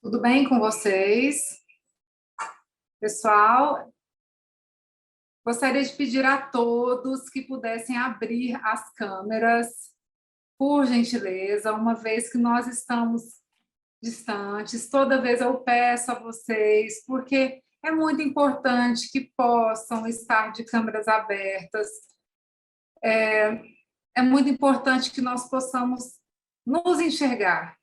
Tudo bem com vocês? Pessoal, gostaria de pedir a todos que pudessem abrir as câmeras, por gentileza, uma vez que nós estamos distantes. Toda vez eu peço a vocês, porque é muito importante que possam estar de câmeras abertas. É muito importante que nós possamos nos enxergar,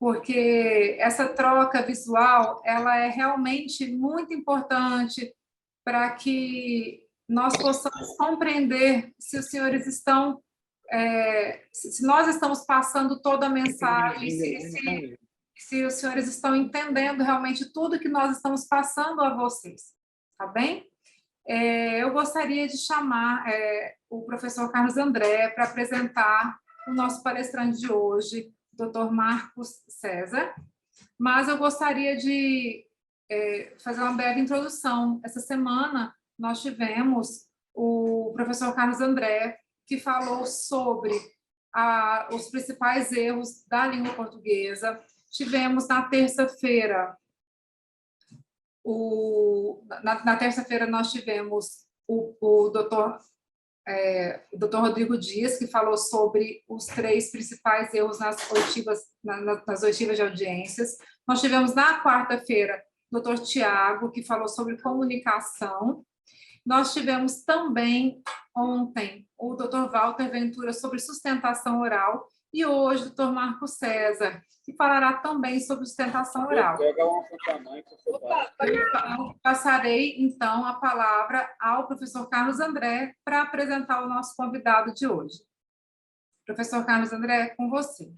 porque essa troca visual ela é realmente muito importante para que nós possamos compreender se os senhores estão, se nós estamos passando toda a mensagem, se os senhores estão entendendo realmente tudo que nós estamos passando a vocês, tá bem? Eu gostaria de chamar o professor Carlos André para apresentar o nosso palestrante de hoje, Dr. Marcos César, mas eu gostaria de fazer uma breve introdução. Essa semana nós tivemos o professor Carlos André, que falou sobre os principais erros da língua portuguesa. Tivemos na terça-feira, na terça-feira nós tivemos o doutor Rodrigo Dias, que falou sobre os 3 principais erros nas oitivas de audiências. Nós tivemos na quarta-feira o Dr. Tiago, que falou sobre comunicação. Nós tivemos também ontem o Dr. Walter Ventura sobre sustentação oral e hoje o Dr. Marcos César, que falará também sobre sustentação oral. Passarei, então, a palavra ao professor Carlos André para apresentar o nosso convidado de hoje. Professor Carlos André, com você.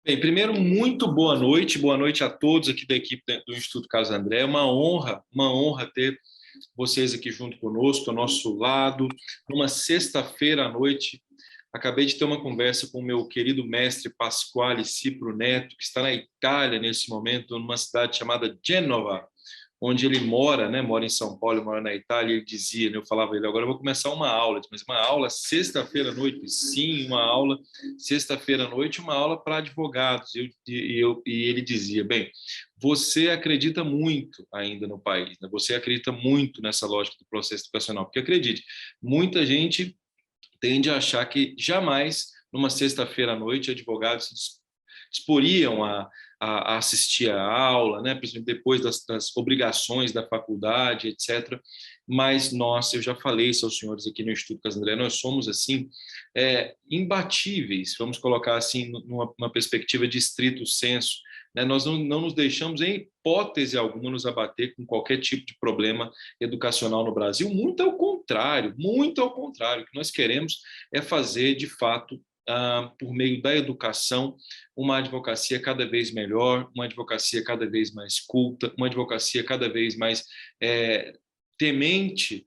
Bem, primeiro, muito boa noite a todos aqui da equipe do Instituto Carlos André. É uma honra ter vocês aqui junto conosco, ao nosso lado, numa sexta-feira à noite. Acabei de ter uma conversa com o meu querido mestre Pasquale Cipro Neto, que está na Itália nesse momento, numa cidade chamada Gênova, onde ele mora, né? Mora em São Paulo, mora na Itália. Ele dizia, né? Eu falava a ele, agora eu vou começar uma aula, mas uma aula sexta-feira à noite, sim, uma aula sexta-feira à noite, uma aula para advogados. E ele dizia, bem, você acredita muito ainda no país, né? Você acredita muito nessa lógica do processo educacional, porque acredite, muita gente tende a achar que jamais, numa sexta-feira à noite, advogados se disporiam a assistir à aula, né? Principalmente depois das obrigações da faculdade, etc. Mas nós, eu já falei isso aos senhores aqui no Instituto Carlos André, nós somos, assim, imbatíveis, vamos colocar assim, numa perspectiva de estrito senso, né? Nós não nos deixamos, em hipótese alguma, nos abater com qualquer tipo de problema educacional no Brasil, muito ao contrário. O que nós queremos é fazer, de fato, por meio da educação, uma advocacia cada vez melhor, uma advocacia cada vez mais culta, uma advocacia cada vez mais temente,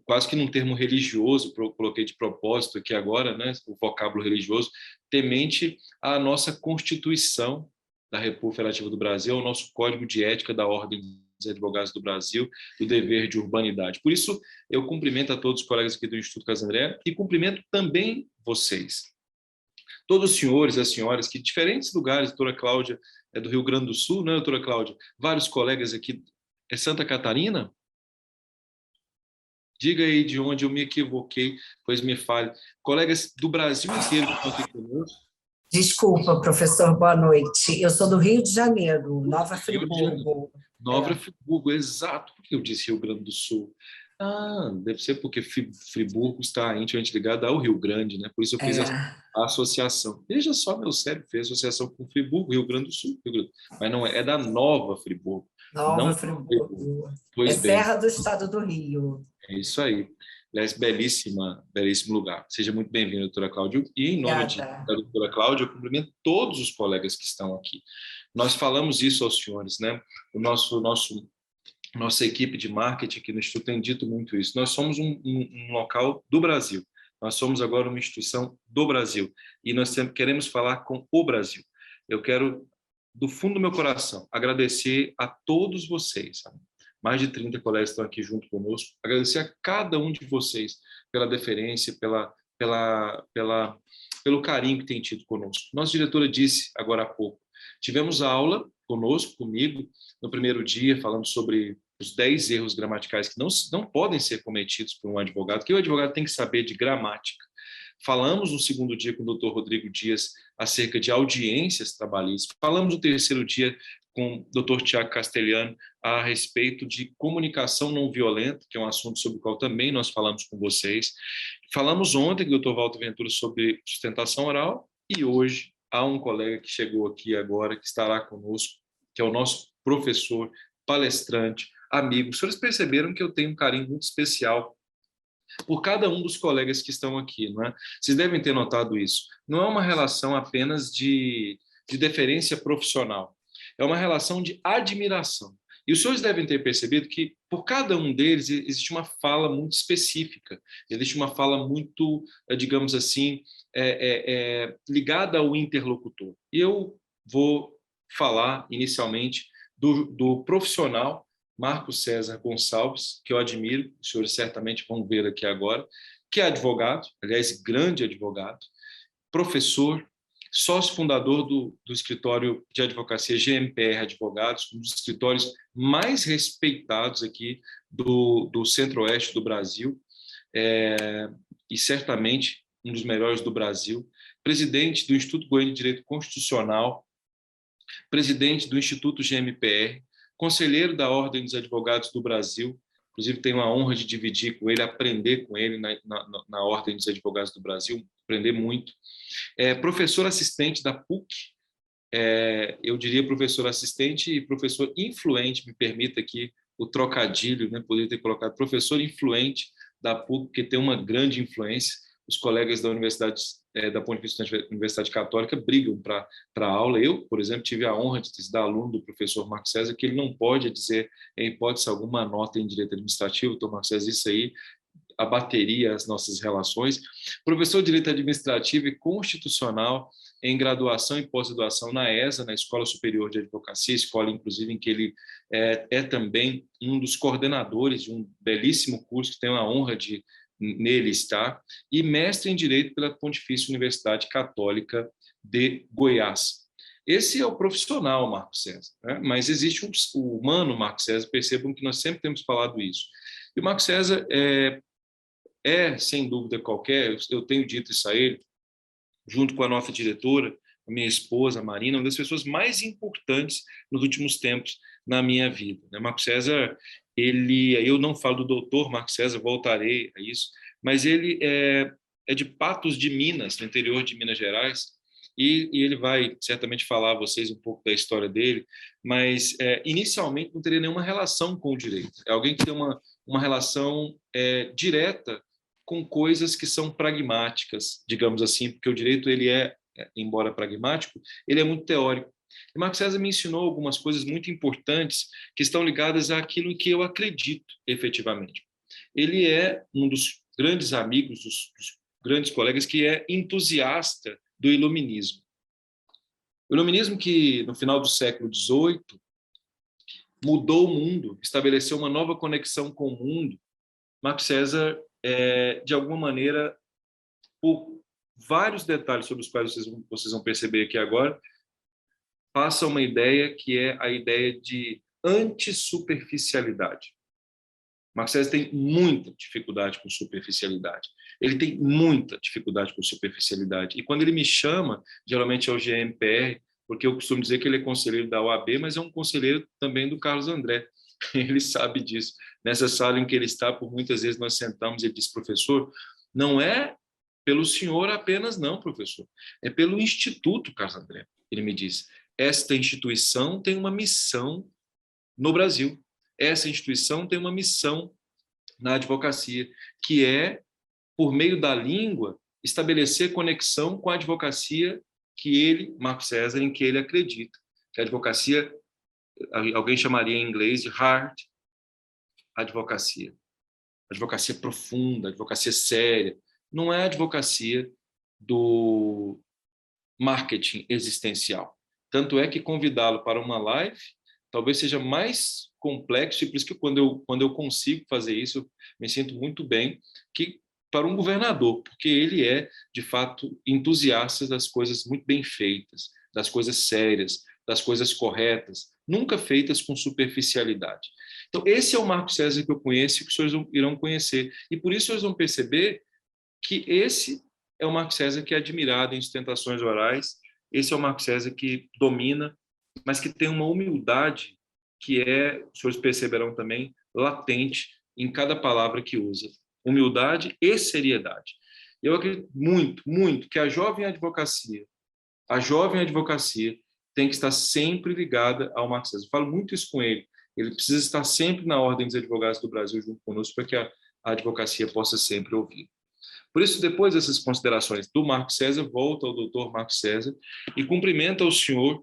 quase que num termo religioso, coloquei de propósito aqui agora, né, o vocábulo religioso, temente à nossa Constituição da República Federativa do Brasil, ao nosso Código de Ética da Ordem dos Advogados do Brasil, do dever de urbanidade. Por isso, eu cumprimento a todos os colegas aqui do Instituto Carlos André e cumprimento também vocês. Todos os senhores e as senhoras que de diferentes lugares, a doutora Cláudia é do Rio Grande do Sul, né, doutora Cláudia? Vários colegas aqui, é Santa Catarina? Diga aí de onde eu me equivoquei, pois me fale. Colegas do Brasil inteiro que estão aqui conosco. Desculpa, professor, boa noite. Eu sou do Rio de Janeiro, Nova Friburgo. Nova Friburgo, exato. Por que eu disse Rio Grande do Sul? Deve ser porque Friburgo está intimamente ligada ao Rio Grande, né? Por isso eu fiz a associação. Veja só, meu cérebro fez associação com Friburgo, Rio Grande do Sul. Mas não é da Nova Friburgo. Nova Friburgo. Pois bem. Serra do Estado do Rio. É isso aí. Aliás, belíssimo lugar. Seja muito bem-vinda, doutora Cláudia. E em nome da doutora Cláudia, eu cumprimento todos os colegas que estão aqui. Nós falamos isso aos senhores, né? Nossa equipe de marketing aqui no Instituto tem dito muito isso. Nós somos um local do Brasil. Nós somos agora uma instituição do Brasil. E nós sempre queremos falar com o Brasil. Eu quero, do fundo do meu coração, agradecer a todos vocês, sabe? Mais de 30 colegas estão aqui junto conosco. Agradecer a cada um de vocês pela deferência, pelo carinho que tem tido conosco. Nossa diretora disse agora há pouco, Tivemos aula comigo, no primeiro dia, falando sobre os 10 erros gramaticais que não podem ser cometidos por um advogado, que o advogado tem que saber de gramática. Falamos no segundo dia com o Dr. Rodrigo Dias acerca de audiências trabalhistas. Falamos no terceiro dia com o Dr. Tiago Castelhano a respeito de comunicação não violenta, que é um assunto sobre o qual também nós falamos com vocês. Falamos ontem com o Dr. Walter Ventura sobre sustentação oral e hoje há um colega que chegou aqui agora, que estará conosco, que é o nosso professor, palestrante, amigo. Os senhores perceberam que eu tenho um carinho muito especial por cada um dos colegas que estão aqui, não é? Vocês devem ter notado isso. Não é uma relação apenas de deferência profissional, é uma relação de admiração. E os senhores devem ter percebido que, por cada um deles, existe uma fala muito específica, existe uma fala muito, digamos assim, ligada ao interlocutor. E eu vou falar, inicialmente, do profissional Marco César Gonçalves, que eu admiro, os senhores certamente vão ver aqui agora, que é advogado, aliás, grande advogado, professor, sócio fundador do escritório de advocacia GMPR Advogados, um dos escritórios mais respeitados aqui do Centro-Oeste do Brasil, e certamente um dos melhores do Brasil, presidente do Instituto Goiano de Direito Constitucional, presidente do Instituto GMPR, conselheiro da Ordem dos Advogados do Brasil, inclusive tenho a honra de dividir com ele, aprender com ele na Ordem dos Advogados do Brasil, aprender muito. Professor assistente da PUC, eu diria professor assistente e professor influente, me permita aqui o trocadilho, né? Poderia ter colocado professor influente da PUC, que tem uma grande influência. Os colegas da Universidade, da Pontifícia Universidade Católica brigam para a aula. Eu, por exemplo, tive a honra de ter sido aluno do professor Marco César, que ele não pode dizer, em hipótese alguma, nota em direito administrativo. Então, Marco César, isso aí abateria as nossas relações. Professor de Direito Administrativo e Constitucional em graduação e pós-graduação na ESA, na Escola Superior de Advocacia, escola, inclusive, em que ele é também um dos coordenadores de um belíssimo curso que tenho a honra de nele estar, e mestre em Direito pela Pontifícia Universidade Católica de Goiás. Esse é o profissional Marco César, né? Mas existe o humano Marco César, percebam que nós sempre temos falado isso. E o Marco César sem dúvida qualquer, eu tenho dito isso a ele, junto com a nossa diretora, a minha esposa, a Marina, uma das pessoas mais importantes nos últimos tempos na minha vida. Marco César, eu não falo do doutor Marco César, voltarei a isso, mas ele é de Patos de Minas, no interior de Minas Gerais, e ele vai certamente falar a vocês um pouco da história dele, mas inicialmente não teria nenhuma relação com o direito. É alguém que tem uma relação direta com coisas que são pragmáticas, digamos assim, porque o direito, ele embora pragmático, ele é muito teórico. E Marco César me ensinou algumas coisas muito importantes que estão ligadas àquilo em que eu acredito efetivamente. Ele é um dos grandes amigos, dos grandes colegas, que é entusiasta do iluminismo. O iluminismo que, no final do século XVIII, mudou o mundo, estabeleceu uma nova conexão com o mundo. Marco César, de alguma maneira, por vários detalhes sobre os quais vocês vão perceber aqui agora, passa uma ideia que é a ideia de antisuperficialidade. Marco César tem muita dificuldade com superficialidade. Ele tem muita dificuldade com superficialidade. E quando ele me chama, geralmente é o GMPR, porque eu costumo dizer que ele é conselheiro da OAB, mas é um conselheiro também do Carlos André. Ele sabe disso. Nessa sala em que ele está, por muitas vezes nós sentamos e ele diz, professor, não é pelo senhor apenas não, professor. É pelo Instituto Carlos André. Ele me diz, esta instituição tem uma missão no Brasil. Essa instituição tem uma missão na advocacia, que é, por meio da língua, estabelecer conexão com a advocacia que ele, Marco César, em que ele acredita. Que a advocacia, alguém chamaria em inglês de hard advocacia. Advocacia profunda, advocacia séria. Não é a advocacia do marketing existencial. Tanto é que convidá-lo para uma live talvez seja mais complexo, e por isso que quando eu consigo fazer isso, eu me sinto muito bem, que para um governador, porque ele é, de fato, entusiasta das coisas muito bem feitas, das coisas sérias, das coisas corretas, nunca feitas com superficialidade. Então, esse é o Marco César que eu conheço e que os senhores irão conhecer. E por isso, vocês vão perceber que esse é o Marco César que é admirado em sustentações orais, esse é o Marco César que domina, mas que tem uma humildade que os senhores perceberão também, latente em cada palavra que usa. Humildade e seriedade. Eu acredito muito, muito que a jovem advocacia tem que estar sempre ligada ao Marco César. Eu falo muito isso com ele. Ele precisa estar sempre na Ordem dos Advogados do Brasil junto conosco para que a advocacia possa sempre ouvir. Por isso, depois dessas considerações do Marco César, volta ao doutor Marco César e cumprimenta o senhor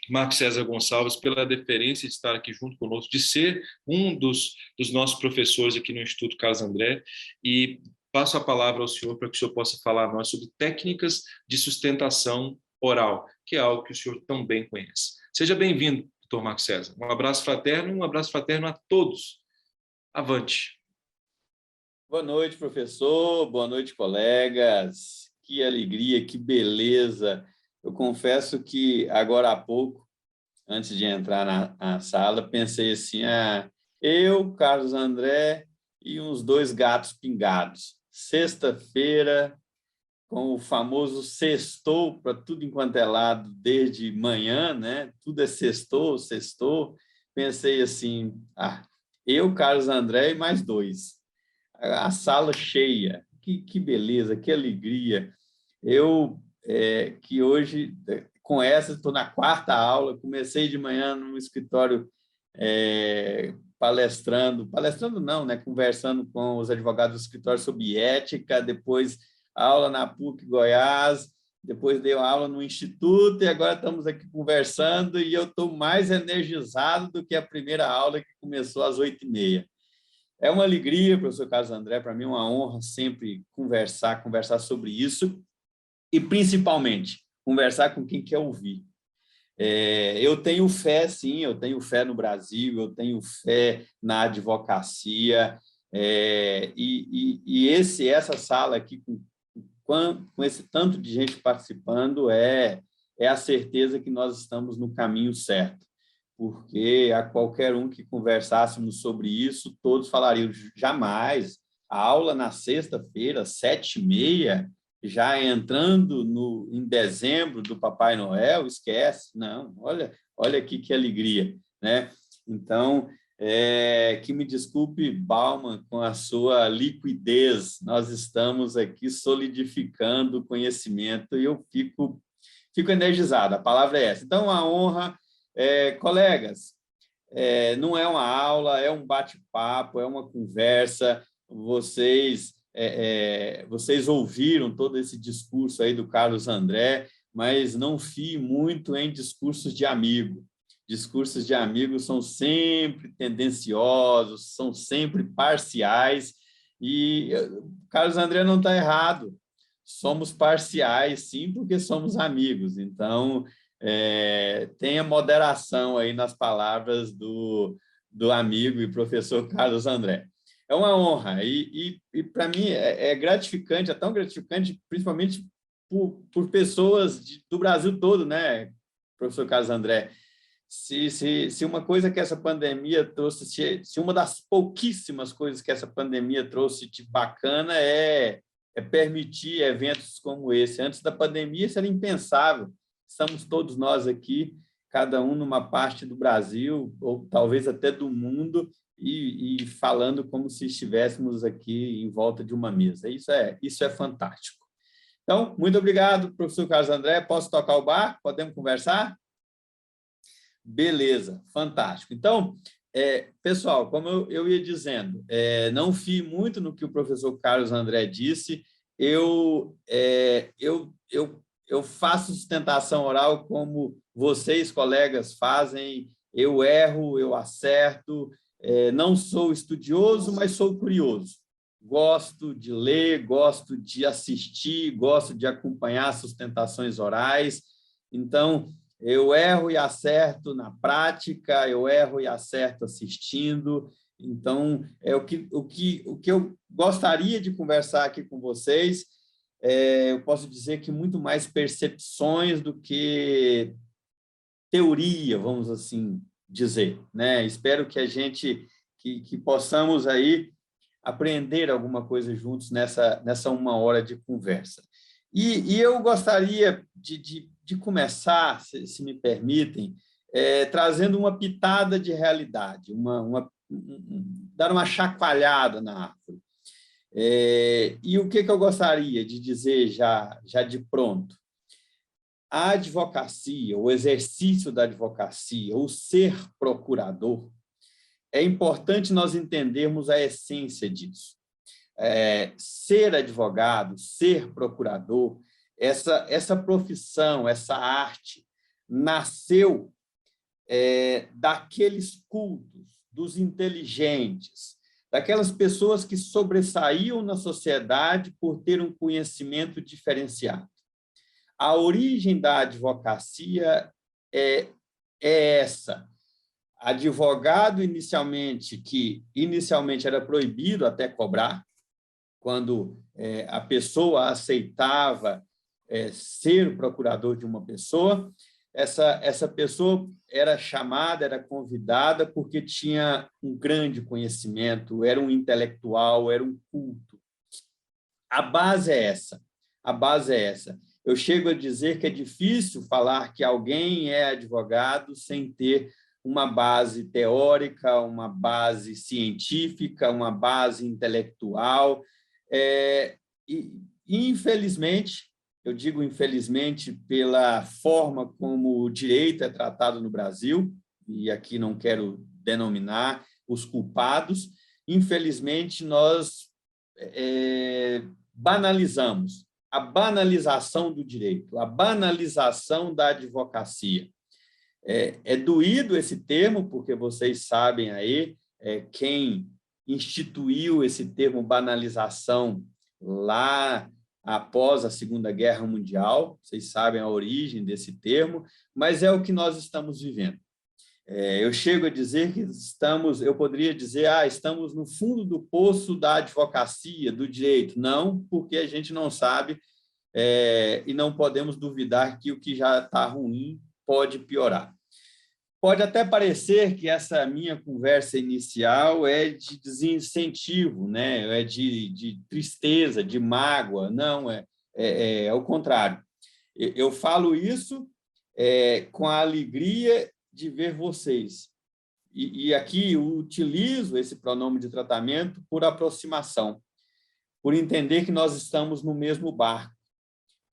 Marco César Gonçalves pela deferência de estar aqui junto conosco, de ser um dos nossos professores aqui no Instituto Carlos André, e passo a palavra ao senhor para que o senhor possa falar a nós sobre técnicas de sustentação oral, que é algo que o senhor também conhece. Seja bem-vindo, doutor Marco César. Um abraço fraterno a todos. Avante. Boa noite, professor. Boa noite, colegas. Que alegria, que beleza. Eu confesso que agora há pouco, antes de entrar na sala, pensei assim, eu, Carlos André e uns 2 gatos pingados. Sexta-feira, com o famoso sextou para tudo enquanto é lado, desde manhã, né? Tudo é sextou. Pensei assim, eu, Carlos André e mais 2. A sala cheia, que beleza, que alegria. Eu, que hoje, com essa, estou na 4ª aula, comecei de manhã no escritório palestrando não, né? Conversando com os advogados do escritório sobre ética, depois aula na PUC Goiás, depois dei aula no Instituto e agora estamos aqui conversando e eu estou mais energizado do que a primeira aula que começou às 8h30. É uma alegria, professor Carlos André, para mim é uma honra sempre conversar sobre isso e, principalmente, conversar com quem quer ouvir. Eu tenho fé, sim, eu tenho fé no Brasil, eu tenho fé na advocacia, e essa sala aqui, com esse tanto de gente participando, é a certeza que nós estamos no caminho certo. Porque a qualquer um que conversássemos sobre isso, todos falariam, jamais, a aula na sexta-feira, 7h30, já entrando em dezembro do Papai Noel, esquece, não, olha aqui que alegria, né? Então, que me desculpe, Bauman, com a sua liquidez, nós estamos aqui solidificando o conhecimento e eu fico energizado, a palavra é essa. Então, a honra... colegas, não é uma aula, é um bate-papo, é uma conversa. Vocês ouviram todo esse discurso aí do Carlos André, mas não fie muito em discursos de amigo. Discursos de amigos são sempre tendenciosos, são sempre parciais, e Carlos André não está errado. Somos parciais, sim, porque somos amigos. Então, tenha moderação aí nas palavras do amigo e professor Carlos André. É uma honra e para mim é gratificante, é tão gratificante, principalmente por pessoas do Brasil todo, né, professor Carlos André? Se uma coisa que essa pandemia trouxe, se uma das pouquíssimas coisas que essa pandemia trouxe de bacana é permitir eventos como esse. Antes da pandemia, isso era impensável. Estamos todos nós aqui, cada um numa parte do Brasil, ou talvez até do mundo, e falando como se estivéssemos aqui em volta de uma mesa. Isso é fantástico. Então, muito obrigado, professor Carlos André. Posso tocar o barco? Podemos conversar? Beleza, fantástico. Então, pessoal, como eu ia dizendo, não fie muito no que o professor Carlos André disse. Eu faço sustentação oral como vocês, colegas, fazem. Eu erro, eu acerto. Não sou estudioso, mas sou curioso. Gosto de ler, gosto de assistir, gosto de acompanhar sustentações orais. Então, eu erro e acerto na prática, eu erro e acerto assistindo. Então, o que eu gostaria de conversar aqui com vocês eu posso dizer que muito mais percepções do que teoria, vamos assim dizer, né? Espero que a gente, que possamos aí aprender alguma coisa juntos nessa 1 hora de conversa. E eu gostaria de começar, se me permitem, trazendo uma pitada de realidade, dar uma chacoalhada na árvore. E o que eu gostaria de dizer já de pronto? A advocacia, o exercício da advocacia, o ser procurador, é importante nós entendermos a essência disso. Ser advogado, ser procurador, essa profissão, essa arte, nasceu daqueles cultos, dos inteligentes, daquelas pessoas que sobressaíam na sociedade por ter um conhecimento diferenciado. A origem da advocacia é essa. Advogado, que inicialmente era proibido até cobrar, quando a pessoa aceitava ser procurador de uma pessoa, essa pessoa era chamada, era convidada porque tinha um grande conhecimento, era um intelectual, era um culto. A base é essa. A base é essa. Eu chego a dizer que é difícil falar que alguém é advogado sem ter uma base teórica, uma base científica, uma base intelectual. E, infelizmente, eu digo infelizmente pela forma como o direito é tratado no Brasil, e aqui não quero denominar os culpados, infelizmente nós banalizamos. A banalização do direito, a banalização da advocacia. É doído esse termo, porque vocês sabem aí, quem instituiu esse termo banalização lá após a Segunda Guerra Mundial, vocês sabem a origem desse termo, mas é o que nós estamos vivendo. Eu chego a dizer que eu poderia dizer, estamos no fundo do poço da advocacia, do direito. Não, porque a gente não sabe e não podemos duvidar que o que já está ruim pode piorar. Pode até parecer que essa minha conversa inicial é de desincentivo, né? É de tristeza, de mágoa. Não, é o contrário. Eu falo isso com a alegria de ver vocês. E aqui eu utilizo esse pronome de tratamento por aproximação, por entender que nós estamos no mesmo barco,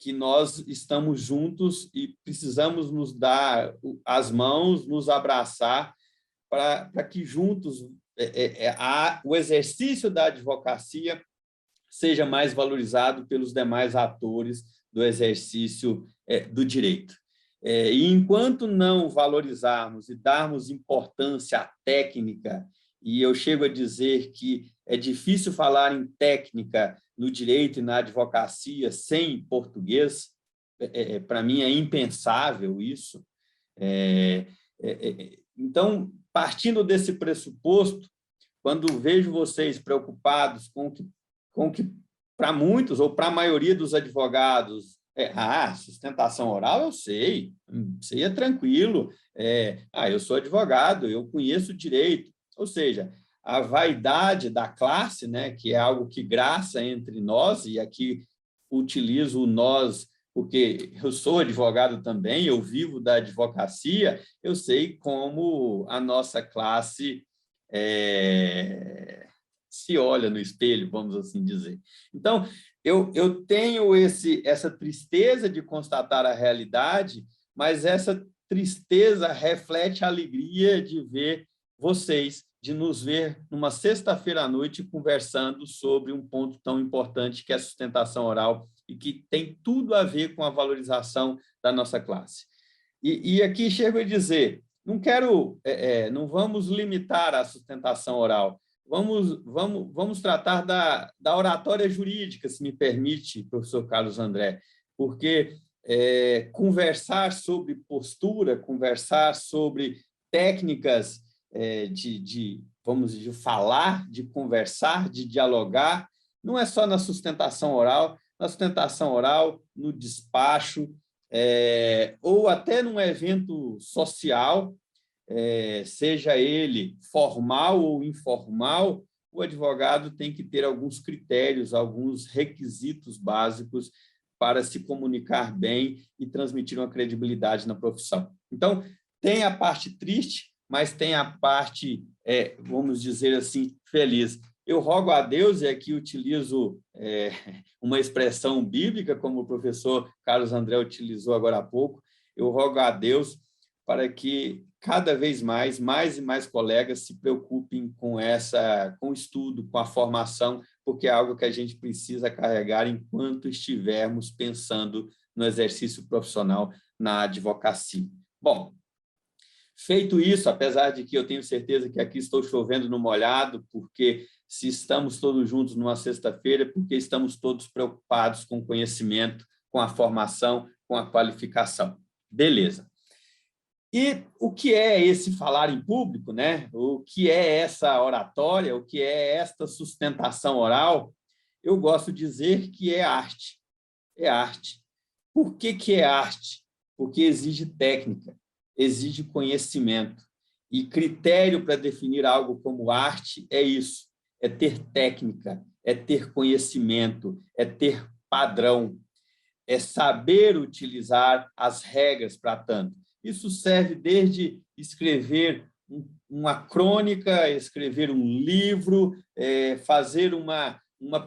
que nós estamos juntos e precisamos nos dar as mãos, nos abraçar, para que juntos o exercício da advocacia seja mais valorizado pelos demais atores do exercício do direito. E enquanto não valorizarmos e darmos importância à técnica, e eu chego a dizer que é difícil falar em técnica no direito e na advocacia sem português, para mim é impensável isso. Então, partindo desse pressuposto, quando vejo vocês preocupados com o que para muitos, ou para a maioria dos advogados, sustentação oral, eu sei, isso aí é tranquilo, eu sou advogado, eu conheço o direito, ou seja, a vaidade da classe, né, que é algo que graça entre nós, e aqui utilizo o nós, porque eu sou advogado também, eu vivo da advocacia, eu sei como a nossa classe se olha no espelho, vamos assim dizer. Então, eu tenho essa tristeza de constatar a realidade, mas essa tristeza reflete a alegria de ver vocês, de nos ver numa sexta-feira à noite conversando sobre um ponto tão importante que é a sustentação oral e que tem tudo a ver com a valorização da nossa classe. E aqui chego a dizer, não vamos limitar a sustentação oral, vamos tratar da oratória jurídica, se me permite, professor Carlos André, porque conversar sobre postura, conversar sobre técnicas vamos dizer, falar, de conversar, de dialogar, não é só na sustentação oral, na sustentação oral, no despacho, ou até num evento social, seja ele formal ou informal, o advogado tem que ter alguns critérios, alguns requisitos básicos para se comunicar bem e transmitir uma credibilidade na profissão. Então, tem a parte triste, mas tem a parte, vamos dizer assim, feliz. Eu rogo a Deus, e aqui utilizo uma expressão bíblica, como o professor Carlos André utilizou agora há pouco, eu rogo a Deus para que cada vez mais e mais colegas se preocupem com o estudo, com a formação, porque é algo que a gente precisa carregar enquanto estivermos pensando no exercício profissional na advocacia. Bom, feito isso, apesar de que eu tenho certeza que aqui estou chovendo no molhado, porque se estamos todos juntos numa sexta-feira, porque estamos todos preocupados com o conhecimento, com a formação, com a qualificação. Beleza. E o que é esse falar em público, né? O que é essa oratória, o que é esta sustentação oral? Eu gosto de dizer que é arte. É arte. Por que é arte? Porque exige técnica, exige conhecimento. E critério para definir algo como arte é isso, é ter técnica, é ter conhecimento, é ter padrão, é saber utilizar as regras para tanto. Isso serve desde escrever uma crônica, escrever um livro, fazer uma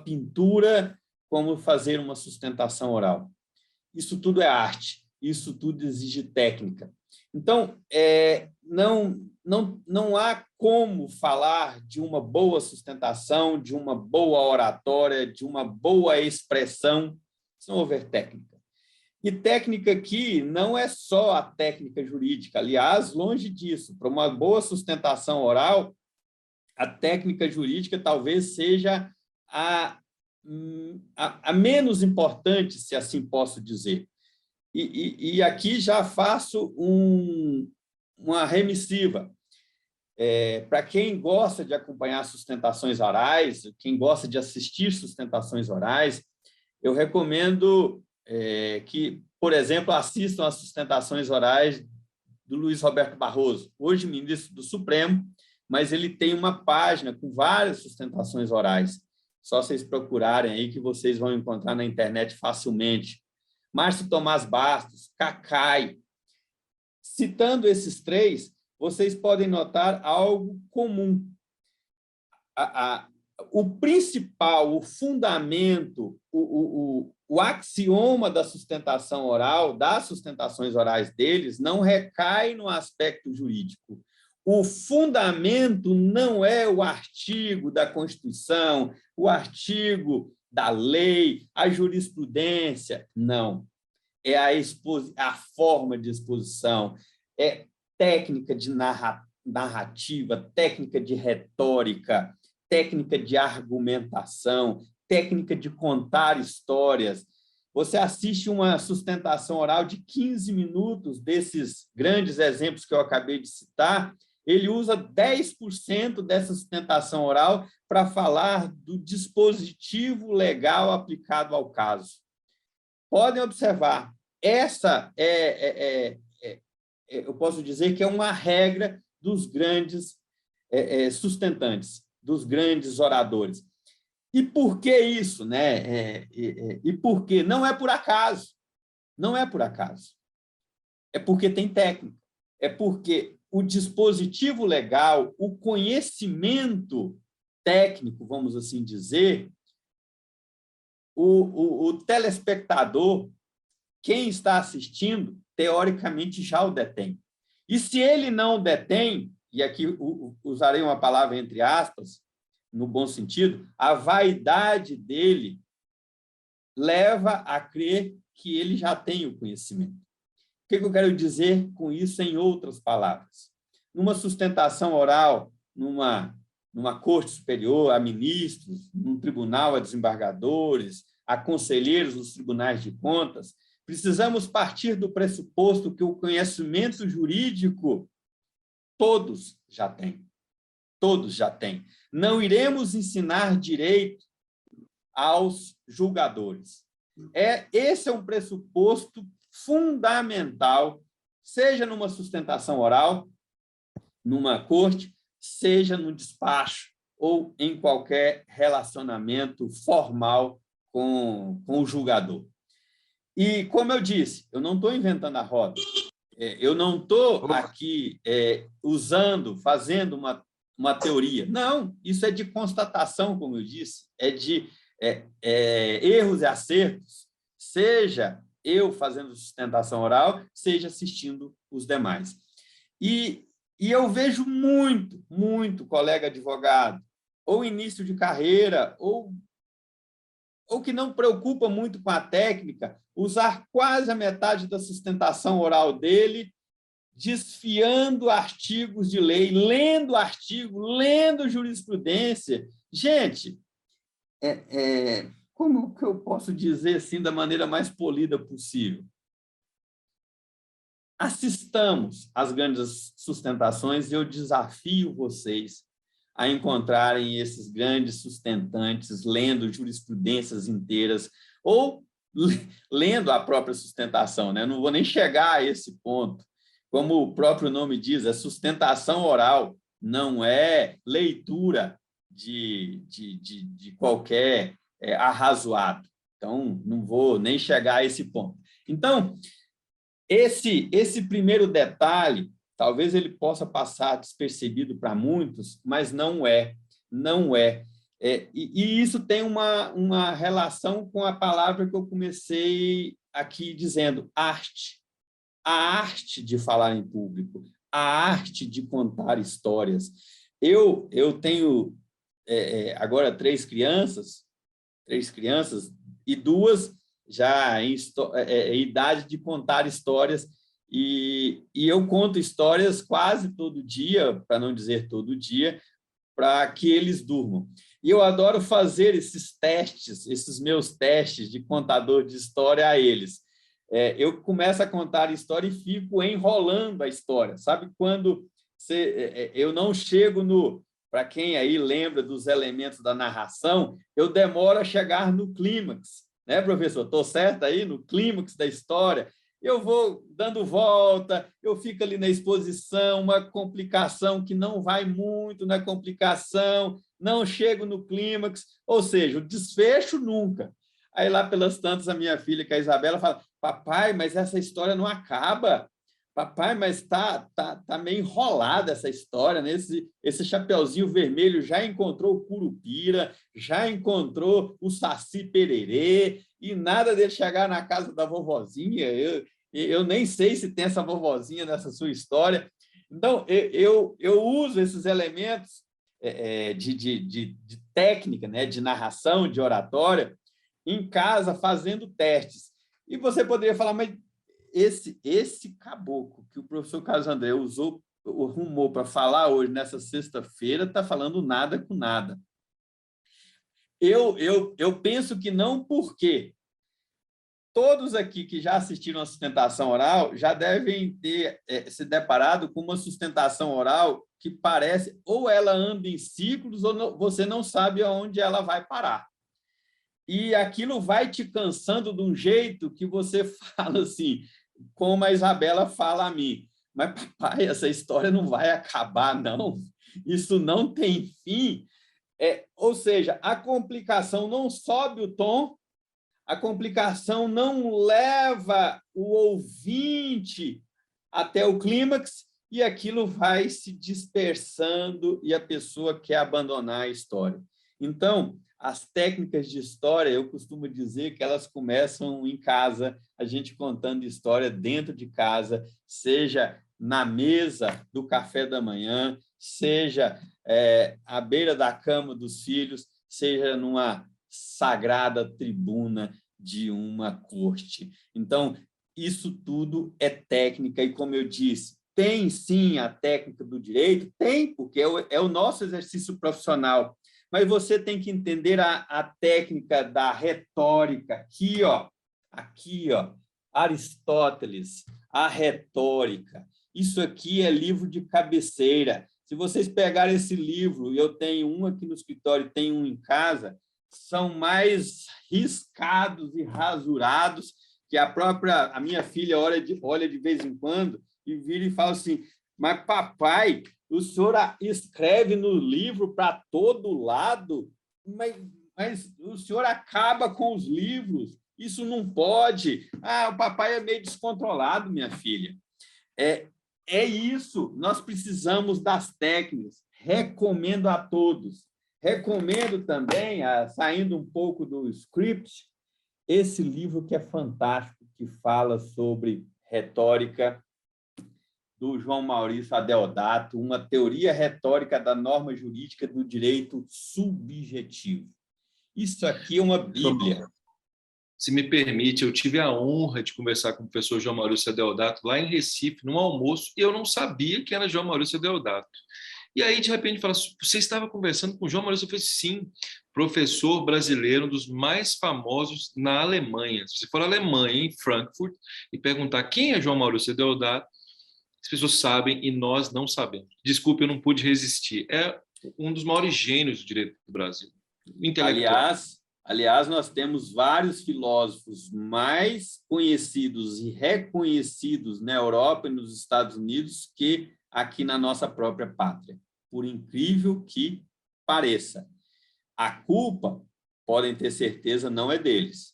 pintura, como fazer uma sustentação oral. Isso tudo é arte, isso tudo exige técnica. Então, não há como falar de uma boa sustentação, de uma boa oratória, de uma boa expressão, se não houver técnica. E técnica aqui não é só a técnica jurídica, aliás, longe disso. Para uma boa sustentação oral, a técnica jurídica talvez seja a menos importante, se assim posso dizer. E aqui já faço uma remissiva. Para quem gosta de acompanhar sustentações orais, quem gosta de assistir sustentações orais, eu recomendo que, por exemplo, assistam às sustentações orais do Luiz Roberto Barroso, hoje ministro do Supremo, mas ele tem uma página com várias sustentações orais. Só vocês procurarem aí que vocês vão encontrar na internet facilmente. Márcio Tomás Bastos, Cacai. Citando esses três, vocês podem notar algo comum. O principal, o fundamento, o axioma da sustentação oral, das sustentações orais deles, não recai no aspecto jurídico. O fundamento não é o artigo da Constituição, o artigo da lei, a jurisprudência, não. É a forma de exposição, é técnica de narrativa, técnica de retórica, técnica de argumentação, técnica de contar histórias. Você assiste uma sustentação oral de 15 minutos, desses grandes exemplos que eu acabei de citar, ele usa 10% dessa sustentação oral para falar do dispositivo legal aplicado ao caso. Podem observar, essa eu posso dizer que é uma regra dos grandes sustentantes, dos grandes oradores. E por que isso, né? E por quê? Não é por acaso. Não é por acaso. É porque tem técnica. É porque o dispositivo legal, o conhecimento técnico, vamos assim dizer, o telespectador, quem está assistindo, teoricamente já o detém. E se ele não detém, e aqui usarei uma palavra entre aspas, no bom sentido, a vaidade dele leva a crer que ele já tem o conhecimento. O que eu quero dizer com isso em outras palavras? Numa sustentação oral, numa corte superior, a ministros, num tribunal, a desembargadores, a conselheiros dos tribunais de contas, precisamos partir do pressuposto que o conhecimento jurídico todos já têm. Todos já têm. Não iremos ensinar direito aos julgadores. Esse é um pressuposto fundamental, seja numa sustentação oral, numa corte, seja no despacho ou em qualquer relacionamento formal com o julgador. E, como eu disse, eu não estou inventando a roda. Eu não estou aqui fazendo uma teoria. Não, isso é de constatação, como eu disse, é de erros e acertos, seja eu fazendo sustentação oral, seja assistindo os demais. E eu vejo muito colega advogado, ou início de carreira, ou que não preocupa muito com a técnica, usar quase a metade da sustentação oral dele, desfiando artigos de lei, lendo artigo, lendo jurisprudência. Gente, como que eu posso dizer assim da maneira mais polida possível? Assistamos às grandes sustentações e eu desafio vocês a encontrarem esses grandes sustentantes lendo jurisprudências inteiras ou lendo a própria sustentação, né? Não vou nem chegar a esse ponto. Como o próprio nome diz, é sustentação oral, não é leitura de qualquer arrazoado. Então, não vou nem chegar a esse ponto. Então, esse primeiro detalhe, talvez ele possa passar despercebido para muitos, mas não é. E isso tem uma relação com a palavra que eu comecei aqui dizendo, arte. A arte de falar em público, a arte de contar histórias. Eu tenho agora três crianças e duas já em idade de contar histórias, e eu conto histórias quase todo dia, para não dizer todo dia, para que eles durmam. E eu adoro fazer esses testes, esses meus testes de contador de história a eles. Eu começo a contar a história e fico enrolando a história. Sabe quando eu não chego no... Para quem aí lembra dos elementos da narração, eu demoro a chegar no clímax, né, professor? Estou certo aí? No clímax da história. Eu vou dando volta, eu fico ali na exposição, uma complicação que não vai muito na complicação, não chego no clímax, ou seja, o desfecho nunca. Aí, lá pelas tantas, a minha filha, que é a Isabela, fala, papai, mas essa história não acaba. Papai, mas tá meio enrolada essa história, né? Esse Chapeuzinho Vermelho já encontrou o Curupira, já encontrou o Saci Pererê, e nada dele chegar na casa da vovozinha. Eu nem sei se tem essa vovozinha nessa sua história. Então, eu uso esses elementos de técnica, né? De narração, de oratória, em casa, fazendo testes. E você poderia falar, mas esse caboclo que o professor Carlos André arrumou para falar hoje, nessa sexta-feira, está falando nada com nada. Eu penso que não, porque todos aqui que já assistiram a sustentação oral já devem ter se deparado com uma sustentação oral que parece, ou ela anda em ciclos, ou não, você não sabe aonde ela vai parar. E aquilo vai te cansando de um jeito que você fala assim, como a Isabela fala a mim, mas, papai, essa história não vai acabar, não. Isso não tem fim. Ou seja, a complicação não sobe o tom, a complicação não leva o ouvinte até o clímax, e aquilo vai se dispersando e a pessoa quer abandonar a história. Então, as técnicas de história, eu costumo dizer que elas começam em casa, a gente contando história dentro de casa, seja na mesa do café da manhã, seja à beira da cama dos filhos, seja numa sagrada tribuna de uma corte. Então, isso tudo é técnica, e como eu disse, tem sim a técnica do direito, tem, porque é o nosso exercício profissional, mas você tem que entender a técnica da retórica. Aqui, ó, Aristóteles, a retórica. Isso aqui é livro de cabeceira. Se vocês pegarem esse livro, e eu tenho um aqui no escritório, tenho um em casa, são mais riscados e rasurados, que a minha filha olha de vez em quando e vira e fala assim, mas papai, o senhor escreve no livro para todo lado, mas o senhor acaba com os livros, isso não pode. O papai é meio descontrolado, minha filha. É isso, nós precisamos das técnicas, recomendo a todos. Recomendo também, saindo um pouco do script, esse livro que é fantástico, que fala sobre retórica, do João Maurício Adeodato, uma teoria retórica da norma jurídica do direito subjetivo. Isso aqui é uma bíblia. Se me permite, eu tive a honra de conversar com o professor João Maurício Adeodato lá em Recife, num almoço, e eu não sabia que era João Maurício Adeodato. E aí, de repente, fala, você estava conversando com o João Maurício? Eu falei, sim, professor brasileiro, um dos mais famosos na Alemanha. Se você for à Alemanha, em Frankfurt, e perguntar quem é João Maurício Adeodato, as pessoas sabem e nós não sabemos. Desculpe, eu não pude resistir. É um dos maiores gênios do direito do Brasil. Intelectual. Aliás, nós temos vários filósofos mais conhecidos e reconhecidos na Europa e nos Estados Unidos que aqui na nossa própria pátria, por incrível que pareça. A culpa, podem ter certeza, não é deles.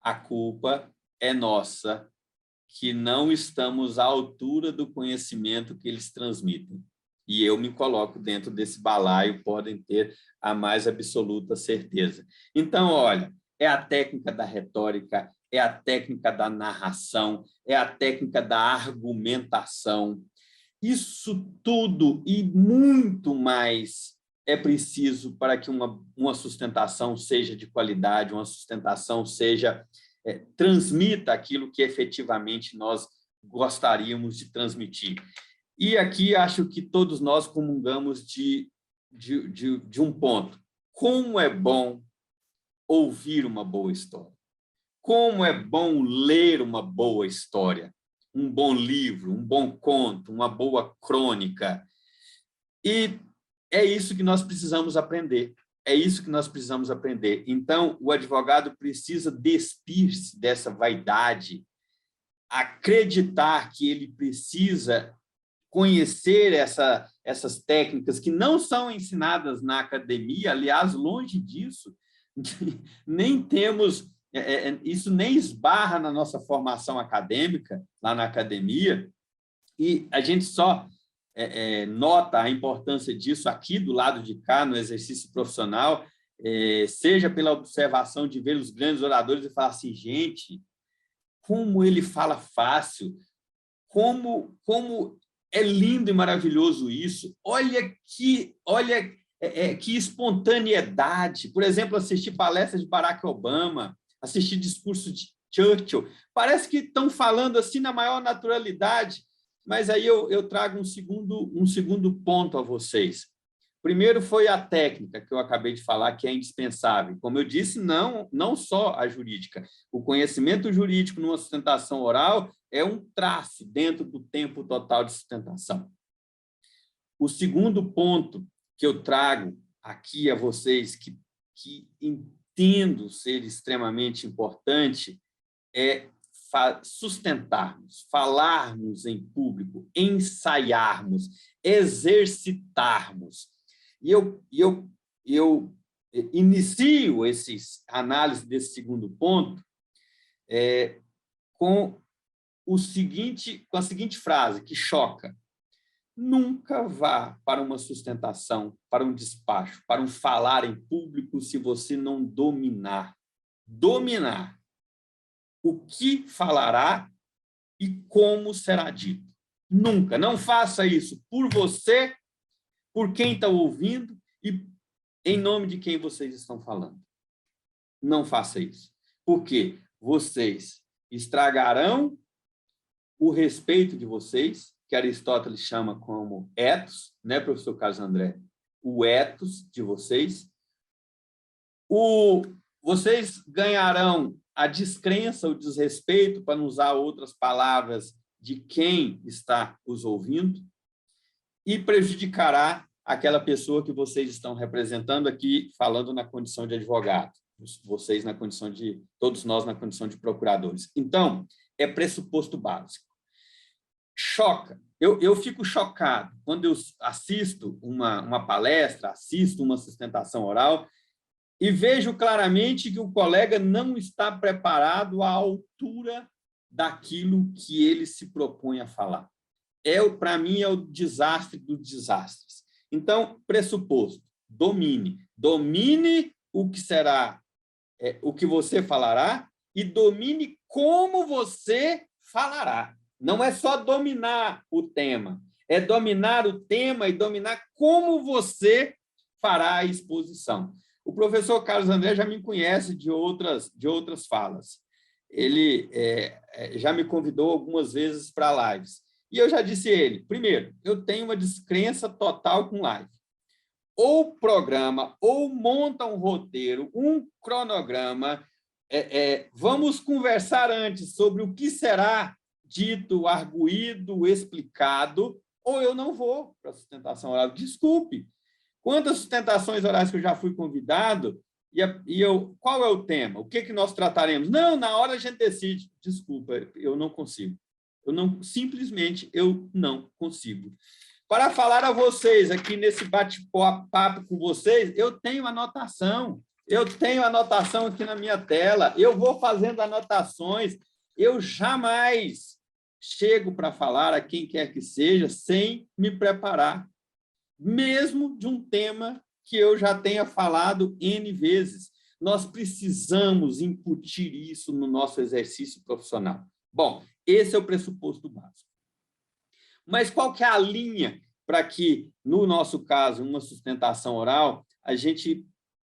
A culpa é nossa, que não estamos à altura do conhecimento que eles transmitem. E eu me coloco dentro desse balaio, podem ter a mais absoluta certeza. Então, olha, é a técnica da retórica, é a técnica da narração, é a técnica da argumentação. Isso tudo e muito mais é preciso para que uma sustentação seja de qualidade, uma sustentação transmita aquilo que efetivamente nós gostaríamos de transmitir. E aqui acho que todos nós comungamos de um ponto. Como é bom ouvir uma boa história. Como é bom ler uma boa história. Um bom livro, um bom conto, uma boa crônica. E é isso que nós precisamos aprender. É isso que nós precisamos aprender. Então, o advogado precisa despir-se dessa vaidade, acreditar que ele precisa conhecer essas técnicas que não são ensinadas na academia, aliás, longe disso, nem temos, isso nem esbarra na nossa formação acadêmica, lá na academia, e a gente só nota a importância disso aqui do lado de cá, no exercício profissional, seja pela observação de ver os grandes oradores e falar assim, gente, como ele fala fácil, como é lindo e maravilhoso isso, olha que espontaneidade. Por exemplo, assistir palestras de Barack Obama, assistir discurso de Churchill, parece que estão falando assim na maior naturalidade, mas aí eu trago um segundo ponto a vocês. Primeiro foi a técnica, que eu acabei de falar, que é indispensável. Como eu disse, não só a jurídica. O conhecimento jurídico numa sustentação oral é um traço dentro do tempo total de sustentação. O segundo ponto que eu trago aqui a vocês, que entendo ser extremamente importante, é sustentarmos, falarmos em público, ensaiarmos, exercitarmos. E eu inicio análise desse segundo ponto com a seguinte frase, que choca. Nunca vá para uma sustentação, para um despacho, para um falar em público, se você não dominar o que falará e como será dito. Nunca. Não faça isso por você, por quem está ouvindo e em nome de quem vocês estão falando. Não faça isso. Porque vocês estragarão o respeito de vocês, que Aristóteles chama como ethos, né, professor Carlos André? O ethos de vocês. Vocês ganharão a descrença, o desrespeito, para não usar outras palavras, de quem está os ouvindo, e prejudicará aquela pessoa que vocês estão representando aqui, falando na condição de advogado, vocês na condição de, todos nós na condição de procuradores. Então, é pressuposto básico. Choca. Eu fico chocado quando eu assisto uma palestra, assisto uma sustentação oral e vejo claramente que o colega não está preparado à altura daquilo que ele se propõe a falar. Para mim, é o desastre dos desastres. Então, pressuposto, domine. Domine o que será, o que você falará e domine como você falará. Não é só dominar o tema, é dominar o tema e dominar como você fará a exposição. O professor Carlos André já me conhece de outras falas. Ele já me convidou algumas vezes para lives. E eu já disse a ele, primeiro, eu tenho uma descrença total com live. Ou programa, ou monta um roteiro, um cronograma. Vamos conversar antes sobre o que será dito, arguído, explicado, ou eu não vou para a sustentação oral. Desculpe. Quantas sustentações orais que eu já fui convidado, qual é o tema? O que nós trataremos? Não, na hora a gente decide. Desculpa, eu não consigo. Simplesmente, eu não consigo. Para falar a vocês, aqui nesse bate-papo com vocês, eu tenho anotação. Eu tenho anotação aqui na minha tela. Eu vou fazendo anotações. Eu jamais chego para falar a quem quer que seja sem me preparar, mesmo de um tema que eu já tenha falado N vezes. Nós precisamos incutir isso no nosso exercício profissional. Bom, esse é o pressuposto básico. Mas qual que é a linha para que, no nosso caso, uma sustentação oral, a gente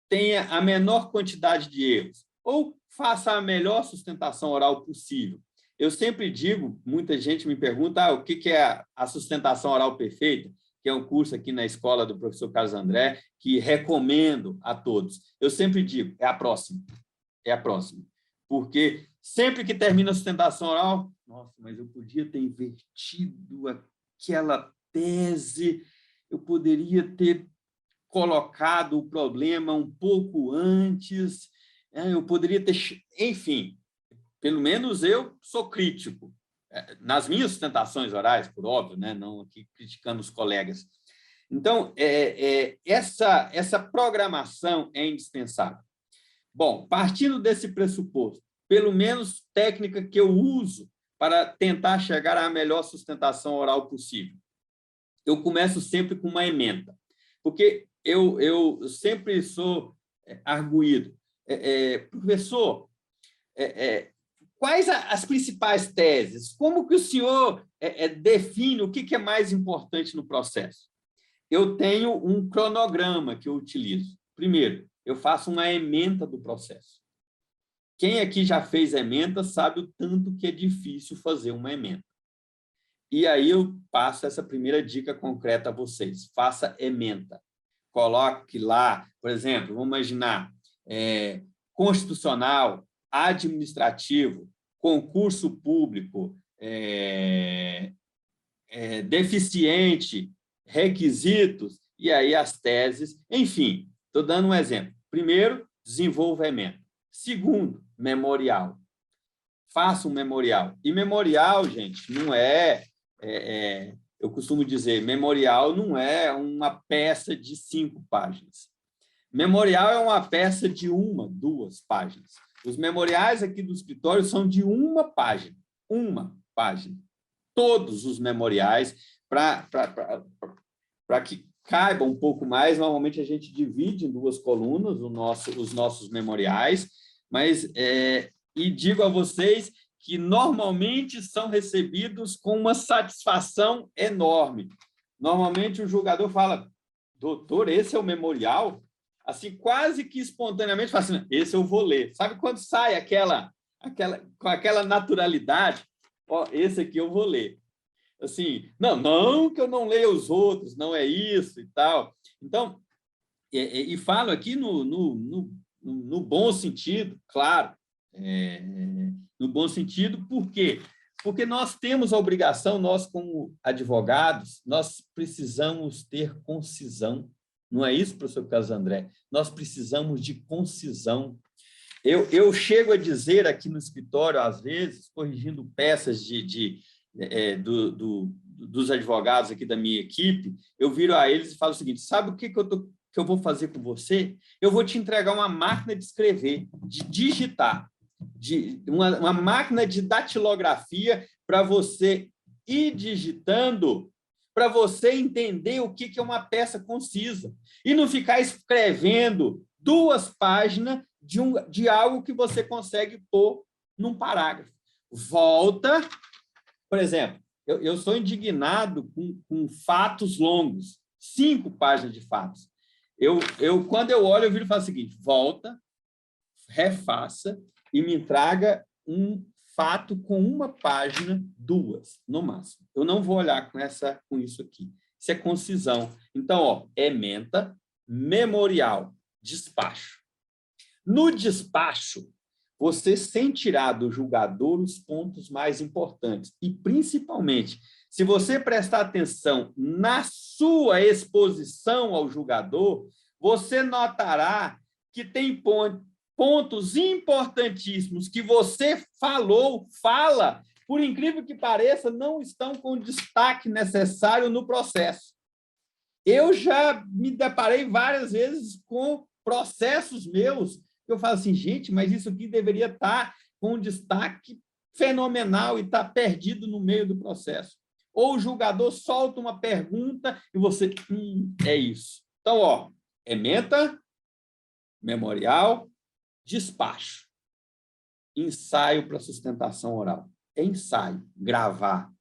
tenha a menor quantidade de erros? Ou faça a melhor sustentação oral possível? Eu sempre digo, muita gente me pergunta, o que é a sustentação oral perfeita? Que é um curso aqui na escola do professor Carlos André, que recomendo a todos. Eu sempre digo, é a próxima. É a próxima. Porque sempre que termina a sustentação oral, nossa, mas eu podia ter invertido aquela tese, eu poderia ter colocado o problema um pouco antes, eu poderia ter... Enfim, pelo menos eu sou crítico. Nas minhas sustentações orais, por óbvio, né? Não aqui criticando os colegas. Então, essa programação é indispensável. Bom, partindo desse pressuposto, pelo menos técnica que eu uso para tentar chegar à melhor sustentação oral possível, eu começo sempre com uma ementa, porque eu sempre sou arguído. Professor, quais as principais teses? Como que o senhor define o que é mais importante no processo? Eu tenho um cronograma que eu utilizo. Primeiro, eu faço uma ementa do processo. Quem aqui já fez ementa sabe o tanto que é difícil fazer uma ementa. E aí eu passo essa primeira dica concreta a vocês. Faça ementa. Coloque lá, por exemplo, vamos imaginar, constitucional, administrativo, concurso público, deficiente, requisitos, e aí as teses, enfim, estou dando um exemplo. Primeiro, desenvolvimento. Segundo, memorial. Faça um memorial. E memorial, gente, não eu costumo dizer, memorial não é uma peça de 5 páginas. Memorial é uma peça de 1, 2 páginas. Os memoriais aqui do escritório são de 1 página. 1 página. Todos os memoriais, para que caiba um pouco mais, normalmente a gente divide em 2 colunas os nossos memoriais, mas e digo a vocês que normalmente são recebidos com uma satisfação enorme. Normalmente o julgador fala, doutor, esse é o memorial? Assim, quase que espontaneamente, fala assim, esse eu vou ler. Sabe quando sai com aquela naturalidade? Ó, esse aqui eu vou ler. Assim, não que eu não leia os outros, não é isso e tal. Então, e falo aqui no bom sentido, claro, no bom sentido, por quê? Porque nós temos a obrigação, nós como advogados, nós precisamos ter concisão. Não é isso, professor Carlos André? Nós precisamos de concisão. Eu chego a dizer aqui no escritório, às vezes, corrigindo peças dos advogados aqui da minha equipe, eu viro a eles e falo o seguinte: sabe o que eu vou fazer com você? Eu vou te entregar uma máquina de escrever, de digitar, uma máquina de datilografia para você ir digitando, para você entender o que é uma peça concisa e não ficar escrevendo 2 páginas de algo que você consegue pôr num parágrafo. Volta, por exemplo, eu sou indignado com fatos longos, 5 páginas de fatos. Quando eu olho, eu viro e falo o seguinte: volta, refaça e me traga um fato com 1 página, 2, no máximo. Eu não vou olhar com isso aqui. Isso é concisão. Então, ó, ementa, memorial, despacho. No despacho, você sentirá do julgador os pontos mais importantes. E, principalmente, se você prestar atenção na sua exposição ao julgador, você notará que tem pontos importantíssimos que você fala, por incrível que pareça, não estão com o destaque necessário no processo. Eu já me deparei várias vezes com processos meus. Eu falo assim, gente, mas isso aqui deveria estar com um destaque fenomenal e está perdido no meio do processo. Ou o julgador solta uma pergunta e você, é isso. Então, ó, ementa, memorial, despacho. Ensaio para sustentação oral. É ensaio, gravar